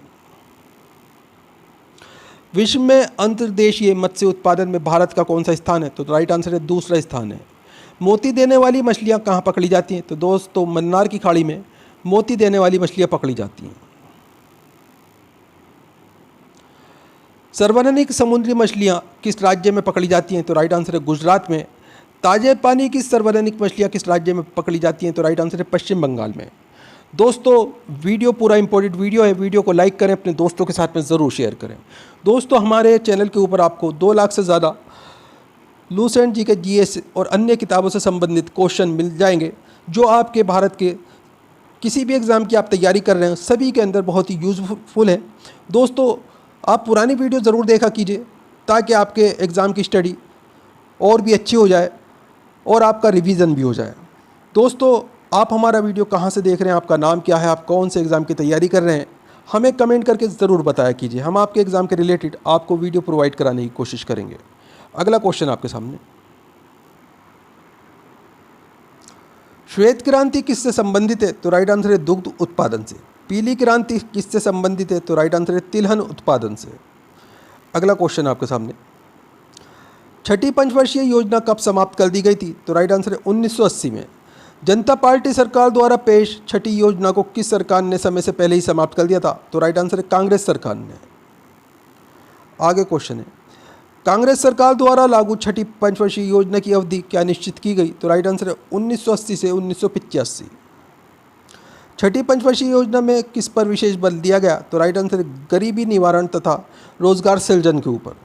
विश्व में अंतर्देशीय मत्स्य उत्पादन में भारत का कौन सा स्थान है? तो राइट आंसर है दूसरा स्थान है। मोती देने वाली मछलियां कहाँ पकड़ी जाती हैं? तो दोस्तों मन्नार की खाड़ी में मोती देने वाली मछलियां पकड़ी जाती हैं। सर्वाधिक समुद्री मछलियां किस राज्य में पकड़ी जाती हैं? तो राइट आंसर है गुजरात में। ताजे पानी की सर्वाधिक मछलियां किस राज्य में पकड़ी जाती हैं? तो राइट आंसर है पश्चिम बंगाल में। दोस्तों वीडियो पूरा इंपॉर्टेंट वीडियो है, वीडियो को लाइक करें, अपने दोस्तों के साथ में ज़रूर शेयर करें। दोस्तों हमारे चैनल के ऊपर आपको 2 लाख से ज़्यादा लूसेंट जी के जीएस और अन्य किताबों से संबंधित क्वेश्चन मिल जाएंगे, जो आपके भारत के किसी भी एग्ज़ाम की आप तैयारी कर रहे हैं सभी के अंदर बहुत ही यूज़फुल है। दोस्तों आप पुरानी वीडियो ज़रूर देखा कीजिए ताकि आपके एग्ज़ाम की स्टडी और भी अच्छी हो जाए और आपका रिवीजन भी हो जाए। दोस्तों आप हमारा वीडियो कहाँ से देख रहे हैं, आपका नाम क्या है, आप कौन से एग्ज़ाम की तैयारी कर रहे हैं, हमें कमेंट करके ज़रूर बताया कीजिए। हम आपके एग्ज़ाम के रिलेटेड आपको वीडियो प्रोवाइड कराने की कोशिश करेंगे। अगला क्वेश्चन आपके सामने, श्वेत क्रांति किससे संबंधित है? तो राइट आंसर है दुग्ध उत्पादन से। पीली क्रांति किससे संबंधित है? तो राइट आंसर है तिलहन उत्पादन से। अगला क्वेश्चन आपके सामने, छठी पंचवर्षीय योजना कब समाप्त कर दी गई थी? तो राइट आंसर है 1980 में। जनता पार्टी सरकार द्वारा पेश छठी योजना को किस सरकार ने समय से पहले ही समाप्त कर दिया था? तो राइट आंसर है कांग्रेस सरकार ने। आगे क्वेश्चन है, कांग्रेस सरकार द्वारा लागू छठी पंचवर्षीय योजना की अवधि क्या निश्चित की गई? तो राइट आंसर है 1980 से 1985। छठी पंचवर्षीय योजना में किस पर विशेष बल दिया गया? तो राइट आंसर है गरीबी निवारण तथा रोजगार सृजन के ऊपर।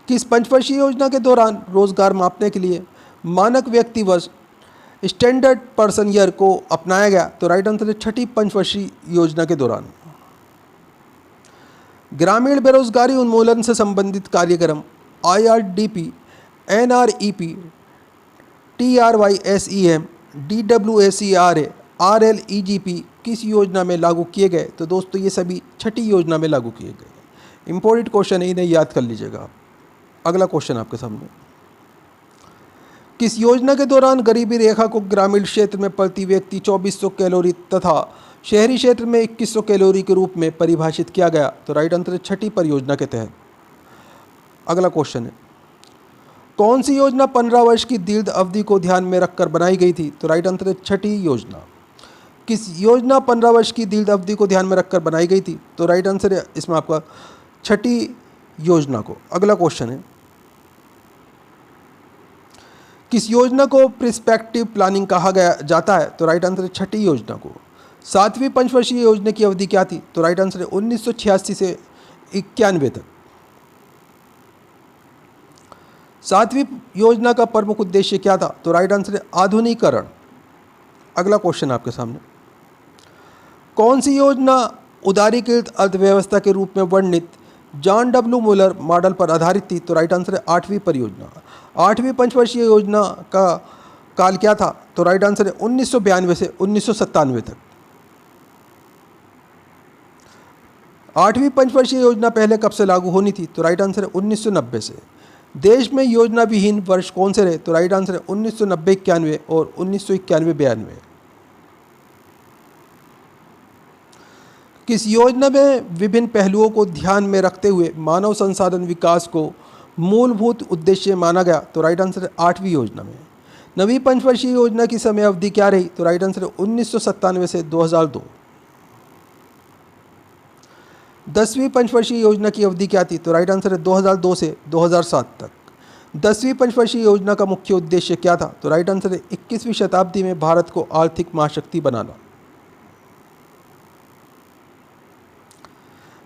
किस पंचवर्षीय योजना के दौरान रोजगार मापने के लिए मानक व्यक्ति वर्ष स्टैंडर्ड पर्सन ईयर को अपनाया गया? तो राइट आंसर है छठी पंचवर्षीय योजना के दौरान। ग्रामीण बेरोजगारी उन्मूलन से संबंधित कार्यक्रम IRDP, NREP, TRYSEM, DWACRA, RLEGP किस योजना में लागू किए गए? तो दोस्तों ये सभी छठी योजना में लागू किए गए। इंपॉर्टेंट क्वेश्चन है, इन्हें याद कर लीजिएगा आप। अगला क्वेश्चन आपके सामने, किस योजना के दौरान गरीबी रेखा को ग्रामीण क्षेत्र में प्रति व्यक्ति 2400 कैलोरी तथा शहरी क्षेत्र में 2100 कैलोरी के रूप में परिभाषित किया गया? तो राइट आंसर है छठी परियोजना के तहत। अगला क्वेश्चन है, कौन सी योजना 15 वर्ष की दीर्घ अवधि को ध्यान में रखकर बनाई गई थी? तो राइट आंसर है छठी योजना। किस योजना 15 वर्ष की दीर्घ अवधि को ध्यान में रखकर बनाई गई थी? तो राइट आंसर है इसमें आपका छठी योजना को। अगला क्वेश्चन है, किस योजना को प्रिस्पेक्टिव प्लानिंग कहा गया जाता है? तो राइट आंसर है छठी योजना को। 7वीं पंचवर्षीय योजना की अवधि क्या थी? तो राइट आंसर है 1986 से 91 तक। 7वीं योजना का प्रमुख उद्देश्य क्या था? तो राइट आंसर है आधुनिकीकरण। अगला क्वेश्चन आपके सामने, कौन सी योजना उदारीकृत अर्थव्यवस्था के रूप में वर्णित जॉन डब्ल्यू मुलर मॉडल पर आधारित थी? तो राइट आंसर है 8वीं परियोजना। 8वीं पंचवर्षीय योजना का काल क्या था? तो राइट आंसर है 1992 से 1997 तक। 8वीं पंचवर्षीय योजना पहले कब से लागू होनी थी? तो राइट आंसर है 1990 से। देश में योजना विहीन वर्ष कौन से रहे? तो राइट आंसर है 1990, 91 और 1991, 92। किस योजना में विभिन्न पहलुओं को ध्यान में रखते हुए मानव संसाधन विकास को मूलभूत उद्देश्य माना गया? तो राइट आंसर है 8वीं योजना में। 9वीं पंचवर्षीय योजना की समय अवधि क्या रही? तो राइट आंसर है 1997 से 2002। 10वीं पंचवर्षीय योजना की अवधि क्या थी? तो राइट आंसर है 2002 से 2007 तक। 10वीं पंचवर्षीय योजना का मुख्य उद्देश्य क्या था? तो राइट आंसर है 21वीं शताब्दी में भारत को आर्थिक महाशक्ति बनाना।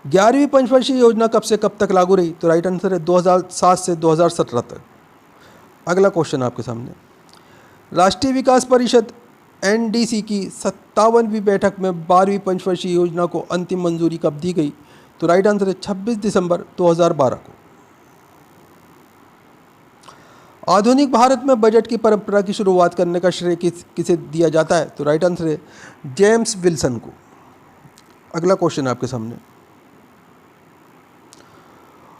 11वीं पंचवर्षीय योजना कब से कब तक लागू रही? तो राइट आंसर है 2007 से 2017 तक। अगला क्वेश्चन आपके सामने, राष्ट्रीय विकास परिषद NDC की 57वीं बैठक में 12वीं पंचवर्षीय योजना को अंतिम मंजूरी कब दी गई? तो राइट आंसर है 26 दिसंबर 2012 को। आधुनिक भारत में बजट की परंपरा की शुरुआत करने का श्रेय किसे दिया जाता है? तो राइट आंसर है जेम्स विल्सन को। अगला क्वेश्चन आपके सामने,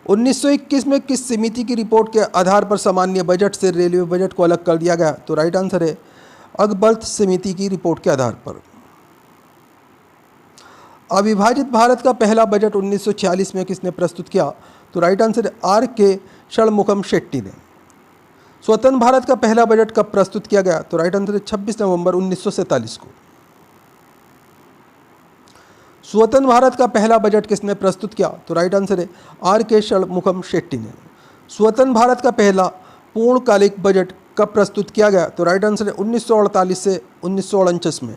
1921 में किस समिति की रिपोर्ट के आधार पर सामान्य बजट से रेलवे बजट को अलग कर दिया गया? तो राइट आंसर है अकबर्थ समिति की रिपोर्ट के आधार पर। अविभाजित भारत का पहला बजट 1946 में किसने प्रस्तुत किया? तो राइट आंसर है आर के षणमुखम शेट्टी ने। स्वतंत्र भारत का पहला बजट कब प्रस्तुत किया गया? तो राइट आंसर है 26 नवंबर 1947 को। स्वतंत्र भारत का पहला बजट किसने प्रस्तुत किया? तो राइट आंसर है आर के षणमुखम शेट्टी ने। स्वतंत्र भारत का पहला पूर्णकालिक बजट कब प्रस्तुत किया गया? तो राइट आंसर है 1948 से 1949 में।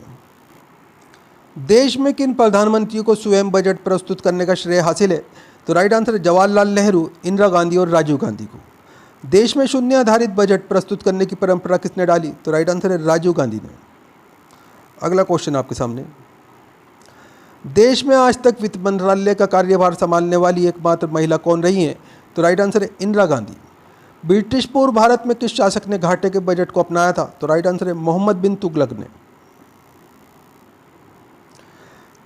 देश में किन प्रधानमंत्रियों को स्वयं बजट प्रस्तुत करने का श्रेय हासिल है? तो राइट आंसर है जवाहरलाल नेहरू, इंदिरा गांधी और राजीव गांधी को। देश में शून्य आधारित बजट प्रस्तुत करने की परंपरा किसने डाली? तो राइट आंसर है राजीव गांधी ने। अगला क्वेश्चन आपके सामने, देश में आज तक वित्त मंत्रालय का कार्यभार संभालने वाली एकमात्र महिला कौन रही है? तो राइट आंसर है इंदिरा गांधी। ब्रिटिश पूर्व भारत में किस शासक ने घाटे के बजट को अपनाया था? तो राइट आंसर है मोहम्मद बिन तुगलक ने।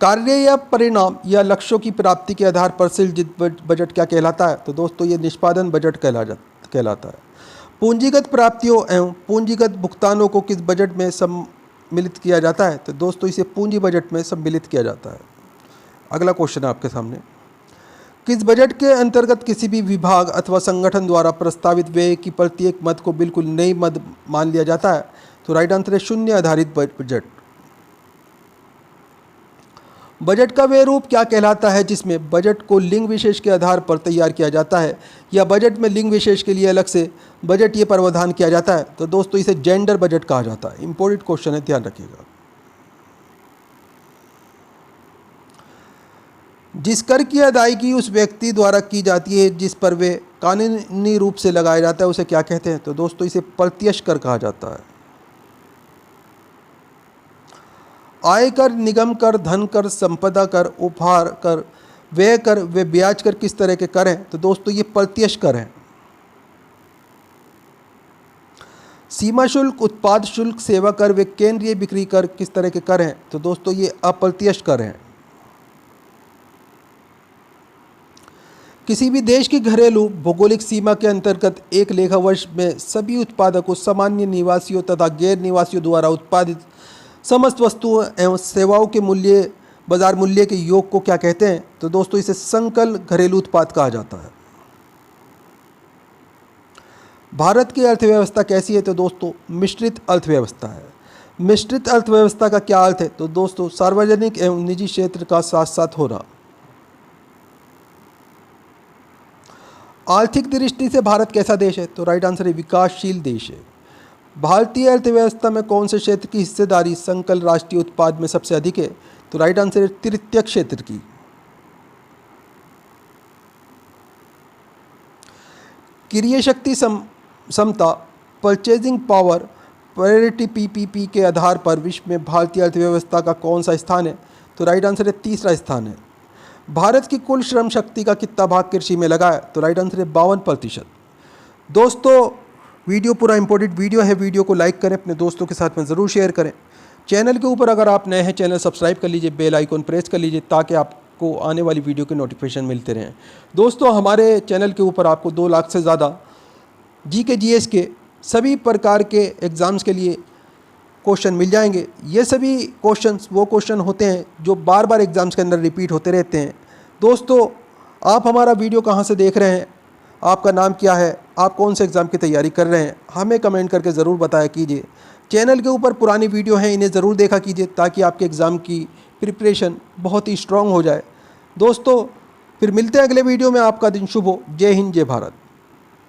कार्य या परिणाम या लक्ष्यों की प्राप्ति के आधार पर सृजित बजट क्या कहलाता है? तो दोस्तों ये निष्पादन बजट कहलाता है। पूंजीगत प्राप्तियों एवं पूंजीगत भुगतानों को किस बजट में सम्मिलित किया जाता है? तो दोस्तों इसे पूंजी बजट में सम्मिलित किया जाता है। अगला क्वेश्चन है आपके सामने, किस बजट के अंतर्गत किसी भी विभाग अथवा संगठन द्वारा प्रस्तावित व्यय की प्रत्येक मद को बिल्कुल नई मद मान लिया जाता है? तो राइट आंसर है शून्य आधारित बजट। बजट का वह रूप क्या कहलाता है जिसमें बजट को लिंग विशेष के आधार पर तैयार किया जाता है या बजट में लिंग विशेष के लिए अलग से बजटीय प्रावधान किया जाता है? तो दोस्तों इसे जेंडर बजट कहा जाता है। इंपॉर्टेंट क्वेश्चन है, ध्यान रखिएगा। जिस कर की अदायगी उस व्यक्ति द्वारा की जाती है जिस पर वे कानूनी रूप से लगाया जाता है उसे क्या कहते हैं? तो दोस्तों इसे प्रत्यक्ष कर कहा जाता है। आयकर, निगम कर, धन कर, संपदा कर, उपहार कर, व्यय कर, वे ब्याज कर किस तरह के कर हैं? तो दोस्तों ये प्रत्यक्ष कर हैं। सीमा शुल्क, उत्पाद शुल्क, सेवा कर, वे केंद्रीय बिक्री कर किस तरह के कर हैं? तो दोस्तों ये अप्रत्यक्ष कर हैं। किसी भी देश की घरेलू भौगोलिक सीमा के अंतर्गत एक लेखा वर्ष में सभी उत्पादकों, सामान्य निवासियों तथा गैर निवासियों द्वारा उत्पादित समस्त वस्तुओं एवं सेवाओं के मूल्य, बाजार मूल्य के योग को क्या कहते हैं? तो दोस्तों इसे संकल घरेलू उत्पाद कहा जाता है। भारत की अर्थव्यवस्था कैसी है? तो दोस्तों मिश्रित अर्थव्यवस्था है। मिश्रित अर्थव्यवस्था का क्या अर्थ है? तो दोस्तों सार्वजनिक एवं निजी क्षेत्र का साथ साथ हो रहा। आर्थिक दृष्टि से भारत कैसा देश है? तो राइट आंसर है विकासशील देश है। भारतीय अर्थव्यवस्था में कौन से क्षेत्र की हिस्सेदारी संकल राष्ट्रीय उत्पाद में सबसे अधिक है? तो राइट आंसर है तृतीय क्षेत्र की। क्रय शक्ति क्षमता, परचेजिंग पावर, पैरिटी पीपीपी के आधार पर विश्व में भारतीय अर्थव्यवस्था का कौन सा स्थान है? तो राइट आंसर है तीसरा स्थान है। भारत की कुल श्रम शक्ति का कितना भाग कृषि में लगा है? तो राइट आंसर है 52%। दोस्तों वीडियो पूरा इंपॉर्टेंट वीडियो है, वीडियो को लाइक करें, अपने दोस्तों के साथ में ज़रूर शेयर करें। चैनल के ऊपर अगर आप नए हैं, चैनल सब्सक्राइब कर लीजिए, बेल आइकॉन प्रेस कर लीजिए ताकि आपको आने वाली वीडियो के नोटिफिकेशन मिलते रहें। दोस्तों हमारे चैनल के ऊपर आपको 2 लाख से ज़्यादा जीके जीएस के सभी प्रकार के एग्ज़ाम्स के लिए क्वेश्चन मिल जाएंगे। ये सभी क्वेश्चंस वो क्वेश्चन होते हैं जो बार बार एग्ज़ाम्स के अंदर रिपीट होते रहते हैं। दोस्तों आप हमारा वीडियो कहाँ से देख रहे हैं, आपका नाम क्या है, आप कौन से एग्ज़ाम की तैयारी कर रहे हैं, हमें कमेंट करके ज़रूर बताया कीजिए। चैनल के ऊपर पुरानी वीडियो हैं, इन्हें ज़रूर देखा कीजिए ताकि आपके एग्ज़ाम की प्रिपरेशन बहुत ही स्ट्रॉन्ग हो जाए। दोस्तों फिर मिलते हैं अगले वीडियो में। आपका दिन शुभ हो। जय हिंद, जय भारत।